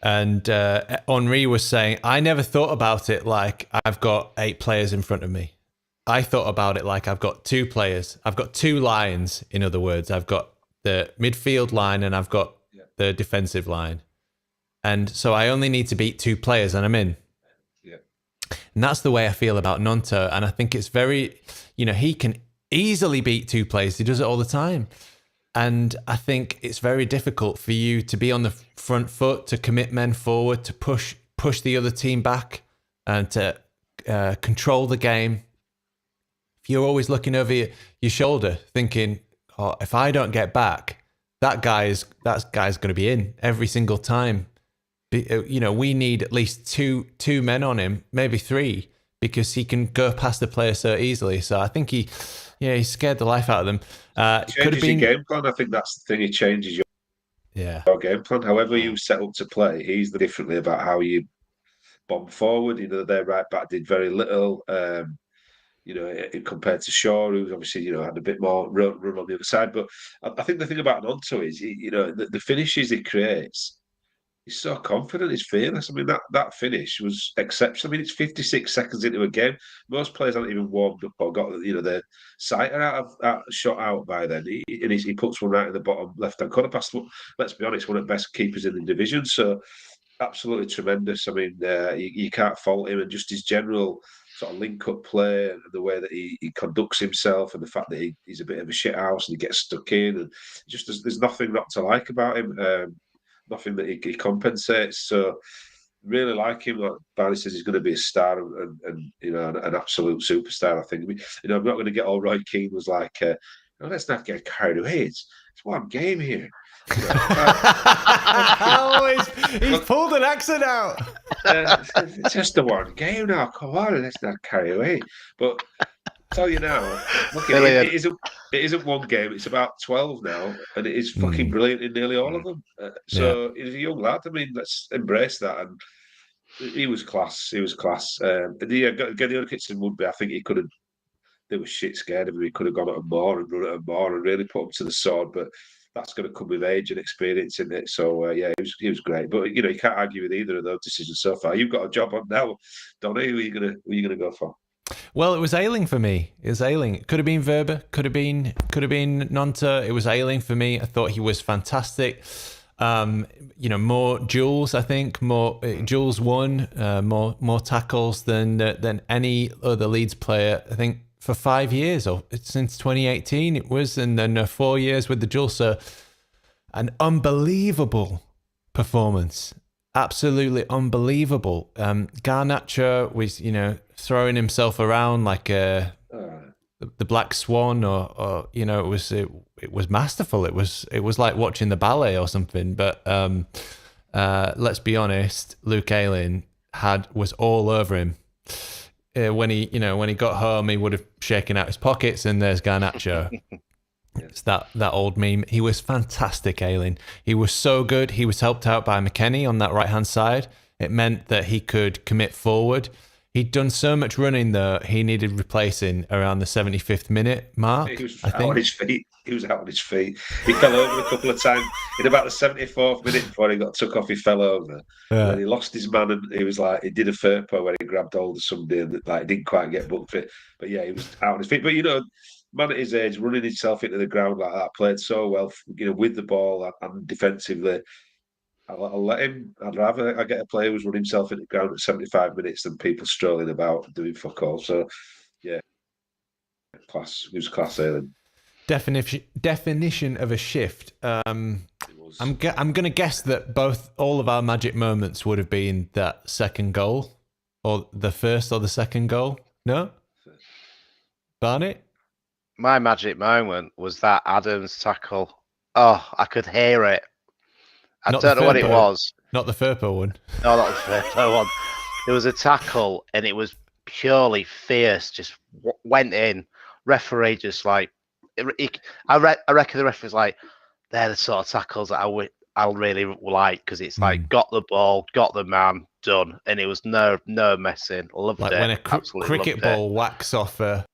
Henry was saying, I never thought about it like I've got 8 players in front of me. I thought about it like I've got 2 players. I've got 2 lines. In other words, I've got the midfield line and I've got the defensive line. And so I only need to beat 2 players and I'm in. Yeah. And that's the way I feel about Nonto. And I think it's very, he can easily beat 2 players. He does it all the time. And I think it's very difficult for you to be on the front foot, to commit men forward, to push the other team back and to control the game. If you're always looking over your shoulder thinking, oh, if I don't get back, that guy's going to be in every single time. We need at least two men on him, maybe 3, because he can go past the player so easily. So I think he scared the life out of them. Could have been your game plan. I think that's the thing. He changes your game plan. However you set up to play, he's differently about how you bomb forward. Their right back did very little. Compared to Shaw, who obviously had a bit more run on the other side. But I think the thing about Nonto is, the finishes he creates. He's so confident. He's fearless. I mean, that finish was exceptional. I mean, it's 56 seconds into a game. Most players haven't even warmed up or got their sighter shot out by then. He puts one right at the bottom left-hand corner pass. Let's be honest, one of the best keepers in the division. So absolutely tremendous. I mean, you can't fault him, and just his general sort of link-up play and the way that he conducts himself, and the fact that he's a bit of a shit house and he gets stuck in, and just there's nothing not to like about him. Nothing that he compensates. So really like him. Like Barney says, he's going to be a star and an absolute superstar. I think. I'm not going to get all Roy Keane was like, let's not get carried away. It's one game here. He's pulled an accent out. It's just the one game now. Come on, let's not carry away. But tell you now, look, it isn't one game. It's about 12 now, and it is fucking brilliant in nearly all of them. He's a young lad. I mean, let's embrace that. And he was class. Gary Kitson would be. I think he could have. They were shit scared of him. He could have gone at him more and run at him more and really put him to the sword. But that's going to come with age and experience, isn't it? So he was great. But you can't argue with either of those decisions so far. You've got a job on now, Donny. Who are you gonna go for? Well, it was Ayling for me. It was Ayling. It could have been Verba. Could have been Nonto. It was Ayling for me. I thought he was fantastic. More duels. I think more duels won. More tackles than any other Leeds player. I think for 5 years or since 2018 it was, and then 4 years with the duel. So an unbelievable performance. Absolutely unbelievable. Garnacho was, throwing himself around like the Black Swan, or it was masterful. It was like watching the ballet or something. But let's be honest, Luke Ayling was all over him. When he got home, he would have shaken out his pockets, and there's Garnacho. It's that old meme. He was fantastic, Ayling. He was so good. He was helped out by McKennie on that right-hand side. It meant that he could commit forward. He'd done so much running, though, he needed replacing around the 75th minute mark. He was out on his feet. He was out on his feet. He fell over a couple of times. In about the 74th minute before he got took off, he fell over. Yeah. And then he lost his man, and he was like, he did a Furpo where he grabbed hold of somebody and like didn't quite get booked for it. But yeah, he was out on his feet. But man at his age, running himself into the ground like that, played so well, with the ball and defensively. I'll let him. I'd rather I get a player who's run himself into the ground at 75 minutes than people strolling about doing fuck all. So, yeah, class. He was class, Ayling. Definition of a shift. I'm going to guess that all of our magic moments would have been that second goal, or the first or the second goal. No, Barney. My magic moment was that Adams tackle. Oh, I could hear it. I don't know what it was. Not the Furpo one. No, not the Furpo one. There was a tackle, and it was purely fierce. Just went in. Referee just like, I reckon the referee's like, they're the sort of tackles that I'll really like, because it's like got the ball, got the man, done, and it was no messing. Loved like it. When a cricket ball whacks off a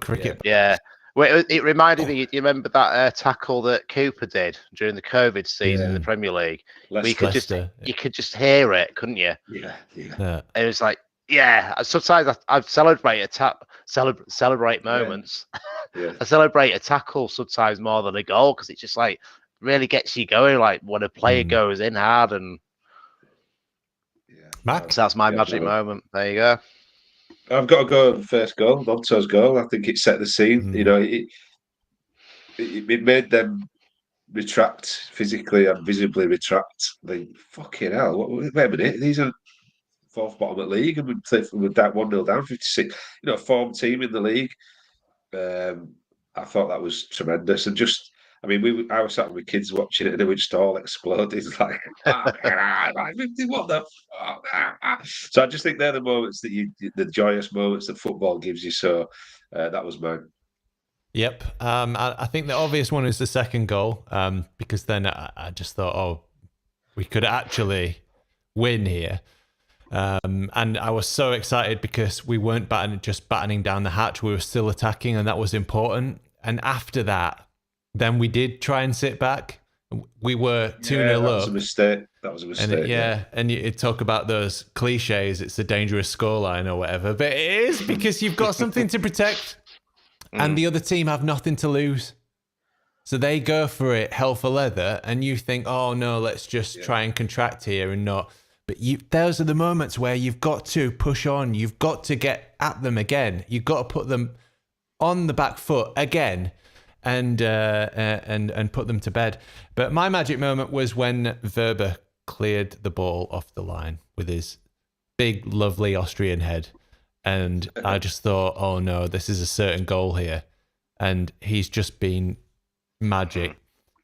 cricket. Yeah. Well, it reminded me. You remember that tackle that Cooper did during the COVID season in the Premier League? You could just hear it, couldn't you? Yeah. It was like, yeah. Sometimes I celebrate celebrate moments. Yeah. I celebrate a tackle sometimes more than a goal, because it just like really gets you going. Like when a player goes in hard, and Max, that's my magic moment. There you go. I've got to go on the first goal, Monto's goal. I think it set the scene. It made them retract physically and visibly retract. Fucking hell! Wait a minute, these are fourth bottom at league, and we're 1-0 down, 56. A form team in the league. I thought that was tremendous, and just. I mean, I was sat with kids watching it, and they were just all exploding. It's like, what the fuck? So I just think they're the moments the joyous moments that football gives you. So that was mine. Yep. I think the obvious one is the second goal, because then I just thought, we could actually win here. And I was so excited because we weren't battening down the hatch. We were still attacking, and that was important. And after that, then we did try and sit back. We were 2-0 up. That was a mistake. And you talk about those cliches, it's a dangerous scoreline or whatever, but it is, because you've got something to protect, and the other team have nothing to lose. So they go for it hell for leather, and you think, oh no, let's just try and contract here and not. But those are the moments where you've got to push on. You've got to get at them again. You've got to put them on the back foot again. And put them to bed. But my magic moment was when Wöber cleared the ball off the line with his big, lovely Austrian head. And I just thought, oh no, this is a certain goal here. And he's just been magic.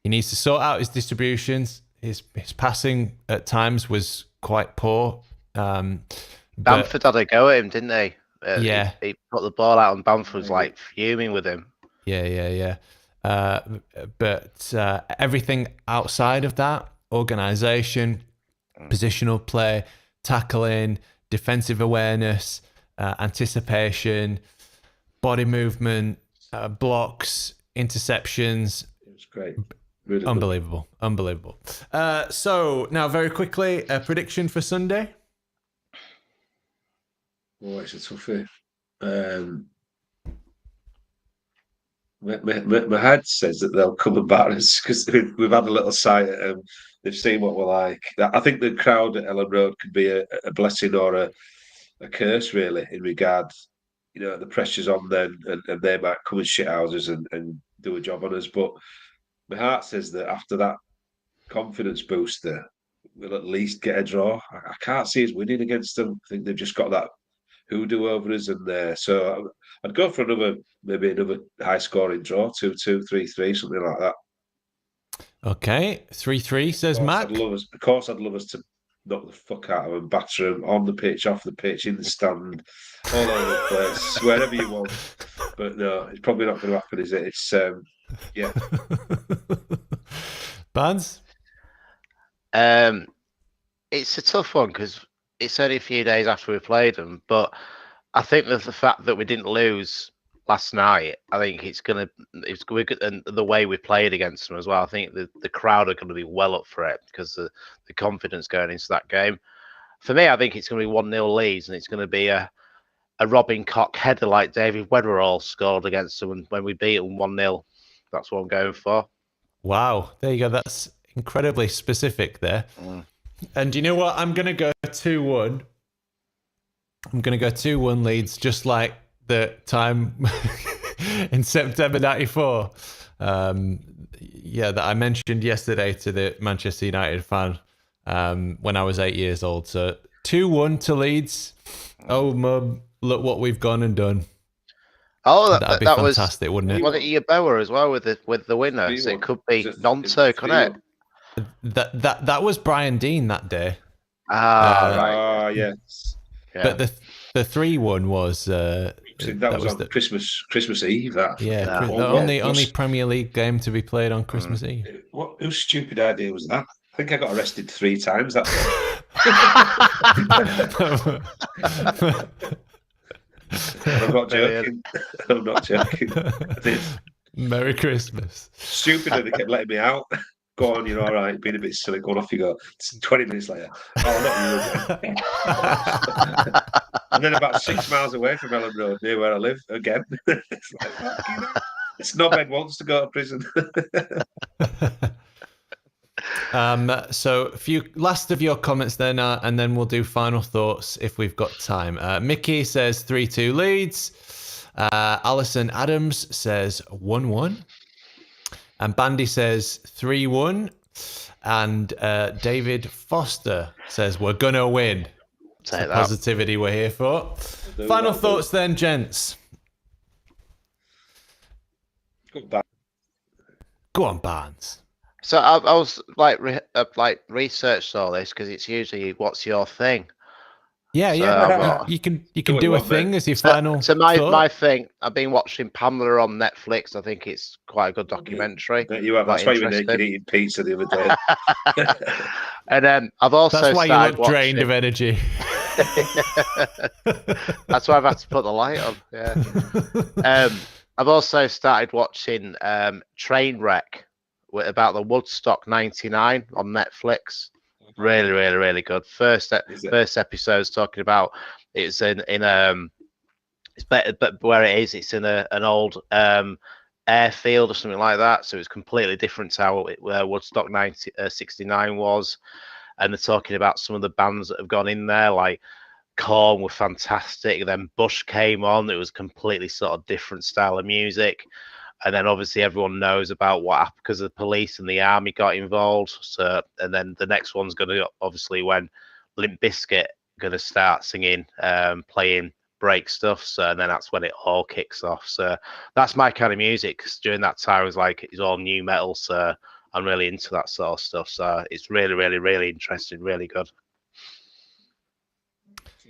He needs to sort out his distributions. His passing at times was quite poor. Bamford had a go at him, didn't they? Yeah. He put the ball out, and Bamford was like fuming with him. Yeah. But everything outside of that, organisation, positional play, tackling, defensive awareness, anticipation, body movement, blocks, interceptions. It was great. Really unbelievable. So now, very quickly, a prediction for Sunday. Oh, it's a toughie. My head says that they'll come and batter us, because we've had a little sight at them. They've seen what we're like. I think the crowd at Ellen Road could be a blessing or a curse, really, in regard, the pressure's on them, and they might come and shit houses and do a job on us. But my heart says that after that confidence booster, we'll at least get a draw. I can't see us winning against them. I think they've just got that hoodoo over us, and so I'd go for maybe another high scoring draw, 2-2, 3-3, something like that. Okay, 3-3 says Mac. Of course, I'd love us to knock the fuck out of them, batter them on the pitch, off the pitch, in the stand, all over the place, wherever you want. But no, it's probably not going to happen, is it? It's Yeah. Barnes? It's a tough one because it's only a few days after we played them, but I think that the fact that we didn't lose last night, I think we're good, and the way we played against them as well. I think the crowd are going to be well up for it because the confidence going into that game. For me, I think it's going to be 1-0 Leeds, and it's going to be a Robin Koch header like David Weatherall scored against them when we beat them 1-0. That's what I'm going for. Wow, there you go. That's incredibly specific there. And you know what? I'm going to go 2-1. I'm going to go 2-1 Leeds, just like the time in September 94. That I mentioned yesterday to the Manchester United fan when I was 8 years old. So 2-1 to Leeds. Oh, Mum, look what we've gone and done. Oh, That'd be that fantastic, wouldn't it? Was it Yeboah as well with the winner? So it could be Nonto, couldn't it? That was Brian Dean that day. Right. Yes. Yeah. But the 3-1 was that was on Christmas Eve. The only Premier League game to be played on Christmas Eve. Whose stupid idea was that? I think I got arrested 3 times that day. I'm not joking. I'm not joking. Merry Christmas. Stupid that they kept letting me out. Go on, you're all right. Being a bit silly. Go on, off you go. 20 minutes later. Oh, not you again. And then about 6 miles away from Ellen Road, near where I live, again. It's like, fuck, you know. Snobhead wants to go to prison. So last of your comments then, and then we'll do final thoughts if we've got time. Mickey says 3-2 Leeds. Alison Adams says 1-1. And Bandy says 3-1. And David Foster says we're gonna win. Take that. Positivity we're here for. Final thoughts then, gents. Go on, Barnes. So I was researched all this because it's usually what's your thing. Yeah. You can do a thing as your final. So my thing. I've been watching Pamela on Netflix. I think it's quite a good documentary. You have. That's why you were naked eating pizza the other day. And then I've also that's why you look drained of energy. That's why I've had to put the light on. Yeah. I've also started watching Trainwreck about the Woodstock '99 on Netflix. Really, really, really good. First episode's talking about it's in it's better, but where it is, it's in an old airfield or something like that. So it's completely different to how Woodstock '69 was. And they're talking about some of the bands that have gone in there, like Korn were fantastic. Then Bush came on. It was completely sort of different style of music. And then obviously everyone knows about what happened because the police and the army got involved. So, and then the next one's going to obviously when Limp Bizkit going to start singing, playing break stuff. So, and then that's when it all kicks off. So that's my kind of music. Cause during that time, it was like it's all new metal. So I'm really into that sort of stuff. So it's really, really, really interesting. Really good.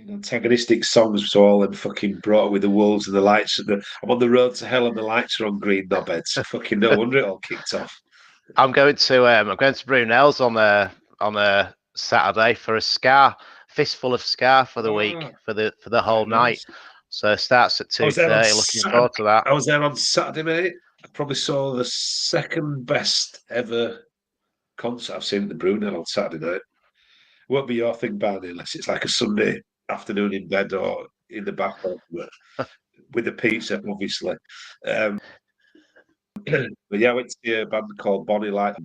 Antagonistic songs, so all them fucking brought with the wolves and the lights. I'm on the road to hell and the lights are on green knobheads. Fucking no wonder it all kicked off. I'm going to Brunel's on a Saturday for a fistful of ska for the week for the whole night. So it starts at 2:30. Looking forward to that. I was there on Saturday, mate. I probably saw the second best ever concert I've seen at the Brunel on Saturday night. It won't be your thing, Barney, unless it's like a Sunday afternoon in bed or in the bathroom with the pizza, obviously. But yeah, I went to see a band called Bonnie Light.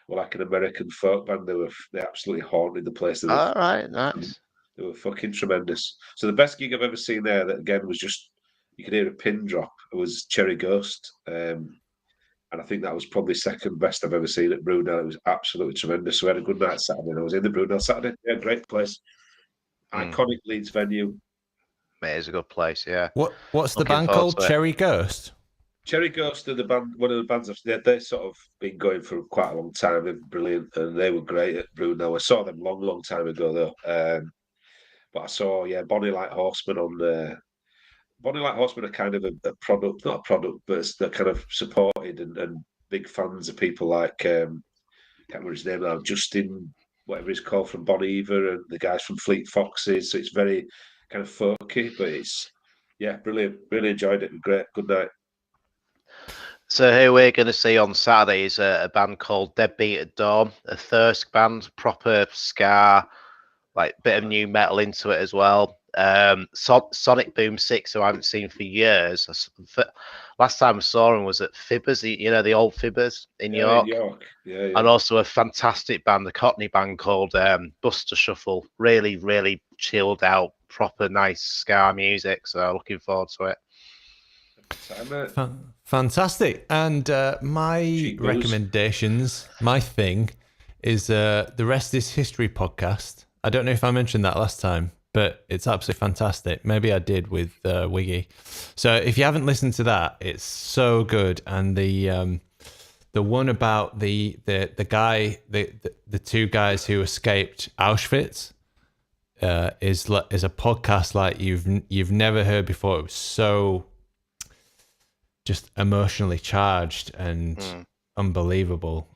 Well, like an American folk band. They absolutely haunted the place. All right, nice. They were fucking tremendous. So the best gig I've ever seen there, that again was just you could hear a pin drop. It was Cherry Ghost, and I think that was probably second best I've ever seen at Brunel. It was absolutely tremendous. So we had a good night Saturday. I was in the Brunel Saturday. Yeah, great place. Iconic Leeds venue. It is a good place, yeah. What's the band called? Cherry Ghost? Cherry Ghost are one of the bands they've sort of been going for quite a long time. They're brilliant, and they were great at Brunel. I saw them long time ago though. But I saw Bonnie Light Horseman on Bonnie Light Horsemen are kind of a product, not a product, but they're kind of supported and big fans of people like can't remember his name now, Justin, whatever he's called from Bon Iver, and the guys from Fleet Foxes. So it's very kind of folky, but it's brilliant. Really enjoyed it. Great. Good night. So who we're going to see on Saturday is a band called Deadbeat at Dawn, a Thirsk band, proper ska, like bit of new metal into it as well. Sonic Boom 6, who I haven't seen for years. Last time I saw him was at Fibbers, the old Fibbers in York. Yeah. And also a fantastic band, the Cockney band called Buster Shuffle. Really, really chilled out, proper nice ska music. So looking forward to it. Fantastic. And my recommendations, my thing is the Rest is History podcast. I don't know if I mentioned that last time, but it's absolutely fantastic. Maybe I did with Wiggy. So if you haven't listened to that, it's so good. And the one about the guy, the two guys who escaped Auschwitz is a podcast like you've never heard before. It was so just emotionally charged and unbelievable.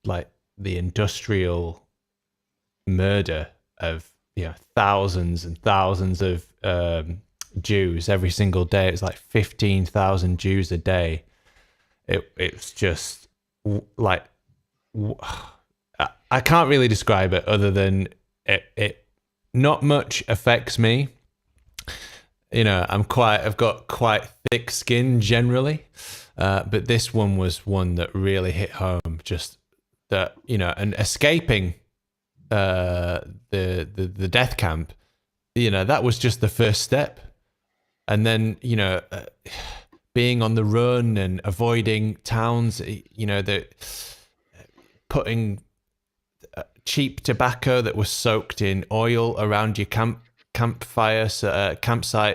Like the industrial murder of thousands and thousands of Jews every single day. It's like 15,000 Jews a day. It's just like I can't really describe it other than it not much affects me. I've got quite thick skin generally, but this one was one that really hit home. Just that and escaping the death camp, that was just the first step, and then being on the run and avoiding towns, that putting cheap tobacco that was soaked in oil around your campsite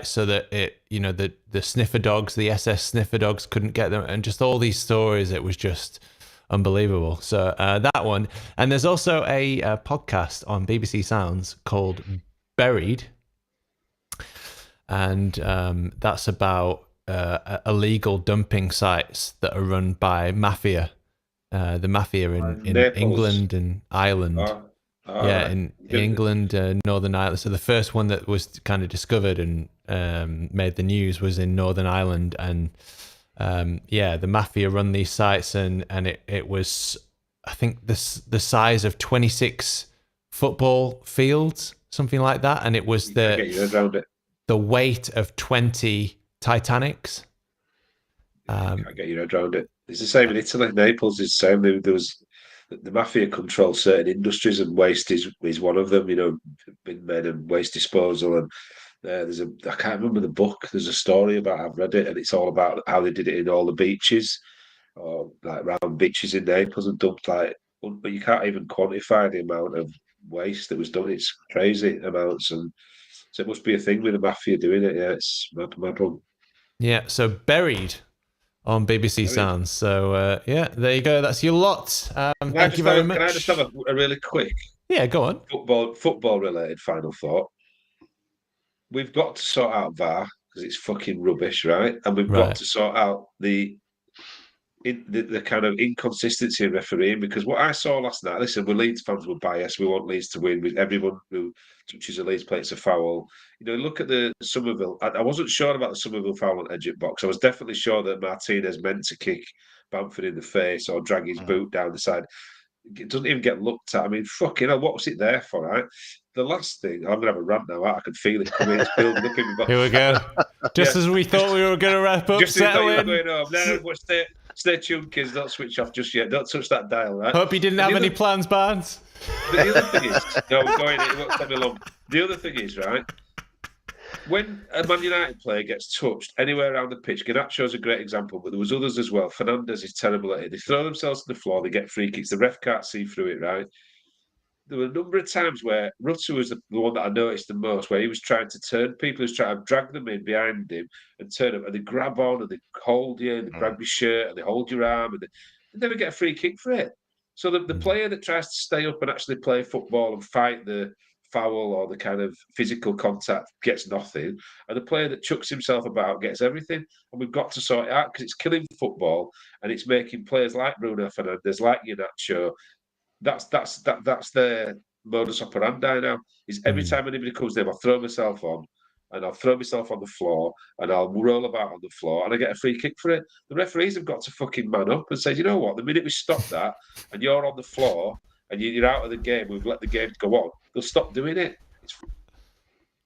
so that the sniffer dogs, the SS sniffer dogs, couldn't get them, and just all these stories. It was just unbelievable. So that one, and there's also a podcast on BBC Sounds called Buried, and that's about illegal dumping sites that are run by mafia, the mafia in England and Ireland. In England, Northern Ireland. So the first one that was kind of discovered and made the news was in Northern Ireland, and the mafia run these sites, and it was, I think, the size of 26 football fields, something like that, and it was the weight of 20 Titanics. Can't get your head around it. It's the same in Italy. Naples is the same. There was the mafia controls certain industries, and waste is one of them. Bin men and waste disposal. And I can't remember the book. There's a story about. I've read it, and it's all about how they did it in all the beaches, or like round beaches in Naples, and dumped but you can't even quantify the amount of waste that was done. It's crazy amounts, and so it must be a thing with the mafia doing it. Yeah, it's mad one. Yeah, so Buried on BBC Sounds. So there you go. That's your lot. Thank you very much. Can I just have a really quick? Yeah, go on. Football related final thought. We've got to sort out VAR because it's fucking rubbish, right? And we've got to sort out the kind of inconsistency in refereeing, because what I saw last night. Listen, we're Leeds fans. We're biased. We want Leeds to win. With everyone who touches a Leeds play, it's a foul. Look at the Somerville. I wasn't sure about the Somerville foul on edge box. I was definitely sure that Martinez meant to kick Bamford in the face or drag his boot down the side. It doesn't even get looked at. I mean, fucking hell, what was it there for, right? The last thing, I'm going to have a rant now. I can feel it coming. It's building up in my body. Here we go. Just as we thought we were going to wrap up, just settle in. Going home. No, stay tuned, kids. Don't switch off just yet. Don't touch that dial, right? Hope you didn't have any plans, Barnes. But the other thing is, no, we're going. It won't take me long. The other thing is, right, when a Man United player gets touched anywhere around the pitch, Garnacho's a great example, but there was others as well. Fernandez is terrible at it. They throw themselves to the floor, they get free kicks. The ref can't see through it, right? There were a number of times where Rutter was the one that I noticed the most, where he was trying to turn people, he was trying to drag them in behind him and turn them, and they grab on and they hold you, and they grab your shirt and they hold your arm, and they never get a free kick for it. So the player that tries to stay up and actually play football and fight the foul or the kind of physical contact gets nothing, and the player that chucks himself about gets everything. And we've got to sort it out because it's killing football and it's making players like Bruno Fernandes, like Iheanacho. That's their modus operandi now. Is every time anybody comes in, I'll throw myself on. And I'll throw myself on the floor and I'll roll about on the floor and I get a free kick for it. The referees have got to fucking man up and say, you know what? The minute we stop that and you're on the floor and you're out of the game, we've let the game go on, they'll stop doing it. It's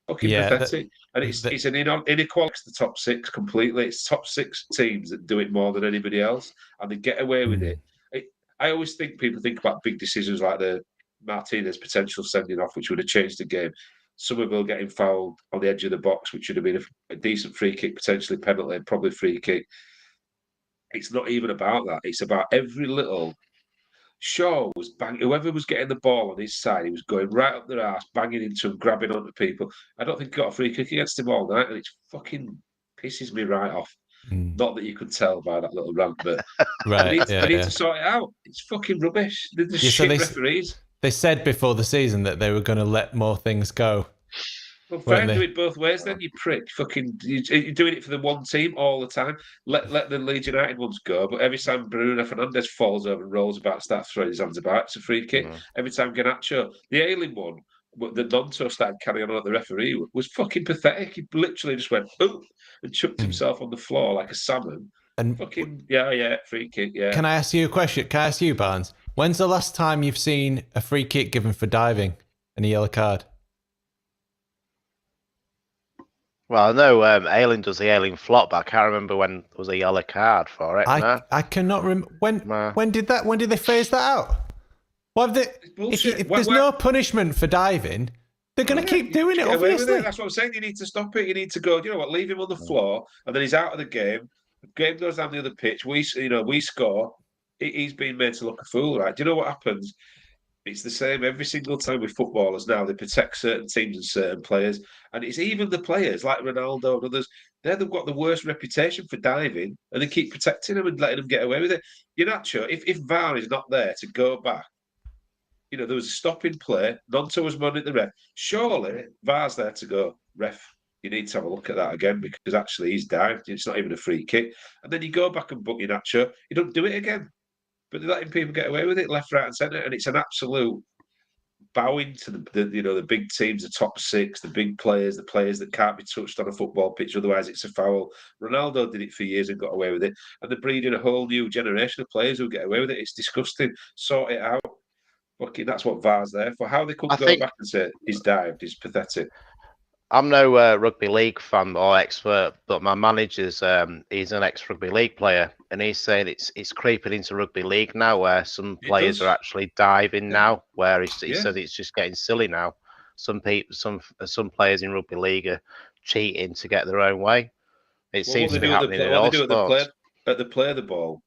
fucking pathetic. And it's an inequality. It's the top six completely. It's top six teams that do it more than anybody else and they get away with it. I always think people think about big decisions like the Martinez potential sending off, which would have changed the game. Somerville getting fouled on the edge of the box, which should have been a decent free kick, potentially penalty, probably free kick. It's not even about that. It's about every little. Shaw was banging. Whoever was getting the ball on his side, he was going right up their arse, banging into him, grabbing onto people. I don't think he got a free kick against him all night, and it fucking pisses me right off. Not that you could tell by that little rant, but I need to sort it out. It's fucking rubbish. They're just shit referees. They said before the season that they were going to let more things go. Well, fine, do it both ways then, you prick. Fucking, you're doing it for the one team all the time. Let the Leeds United ones go, but every time Bruno Fernandes falls over and rolls about and starts throwing his hands about, it's a free kick. Every time Garnacho, the Ailing one, the Nonto started carrying on at the referee, was fucking pathetic. He literally just went, boom, and chucked himself on the floor like a salmon. And fucking, free kick, yeah. Can I ask you a question? Can I ask you, Barnes? When's the last time you've seen a free kick given for diving and a yellow card? Well, I know Ailing does the Ailing flop, but I can't remember when there was a yellow card for it. I cannot remember when did they phase that out? What have they? If there's no punishment for diving, they're going to keep doing it. Obviously, that's what I'm saying. You need to stop it. You need to go. You know what? Leave him on the floor, and then he's out of the game. The game goes down the other pitch. We score. He's been made to look a fool, right? Do you know what happens? It's the same every single time with footballers now. They protect certain teams and certain players. And it's even the players like Ronaldo and others. They've got the worst reputation for diving and they keep protecting them and letting them get away with it. You're not sure. If VAR is not there to go back, there was a stopping play. Nonto was moaning at the ref. Surely VAR's there to go, ref, you need to have a look at that again because actually he's dived. It's not even a free kick. And then you go back and book Iheanacho. You don't do it again. But they're letting people get away with it left, right, and centre, and it's an absolute bowing to the big teams, the top six, the big players, the players that can't be touched on a football pitch, otherwise it's a foul. Ronaldo did it for years and got away with it, and they're breeding a whole new generation of players who get away with it. It's disgusting. Sort it out. Fucking, that's what VAR's there for. How they couldn't go back and say he's dived is pathetic. I'm no rugby league fan or expert, but my manager's he's an ex-rugby league player, and he's saying it's creeping into rugby league now, where some players are actually diving now. Where he says it's just getting silly now. Some players in rugby league are cheating to get their own way. It seems to be happening in all sports. At the play the ball,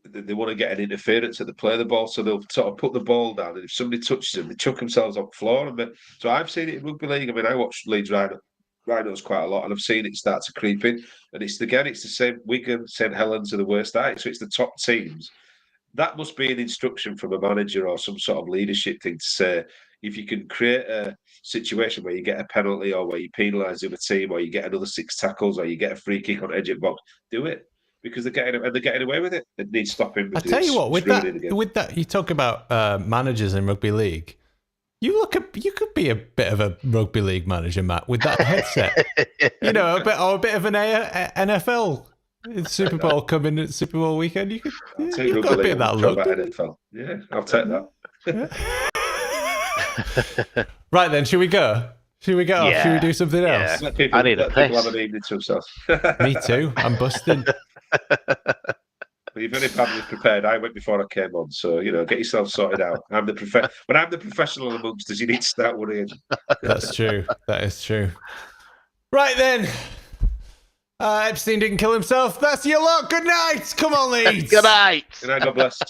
they want to get an interference at the play the ball, so they'll sort of put the ball down, and if somebody touches them, they chuck themselves on the floor. So I've seen it in rugby league. I mean, I watched Leeds Rhinos quite a lot, and I've seen it start to creep in. And it's the same. Wigan, St Helens are the worst at it, so it's the top teams. That must be an instruction from a manager or some sort of leadership thing to say, if you can create a situation where you get a penalty or where you penalise the other team or you get another 6 tackles or you get a free kick on edge of the box, do it. Because they're getting away with it. It needs stopping. I tell you what, with that, you talk about managers in rugby league. You could be a bit of a rugby league manager, Matt, with that headset. a bit of an NFL Super Bowl coming at Super Bowl weekend. You've got a bit of that look. NFL. Yeah, I'll take that. Right then, should we go? Should we get off? Should we do something else? I need a piss. People have an evening to themselves. Me too. I'm busting. Well, you're very badly prepared. I went before I came on, so get yourself sorted out. When I'm the professional amongst us, you need to start worrying. That's true. That is true. Right then. Epstein didn't kill himself. That's your lot. Good night. Come on, Leeds. Good night. Good night. God bless.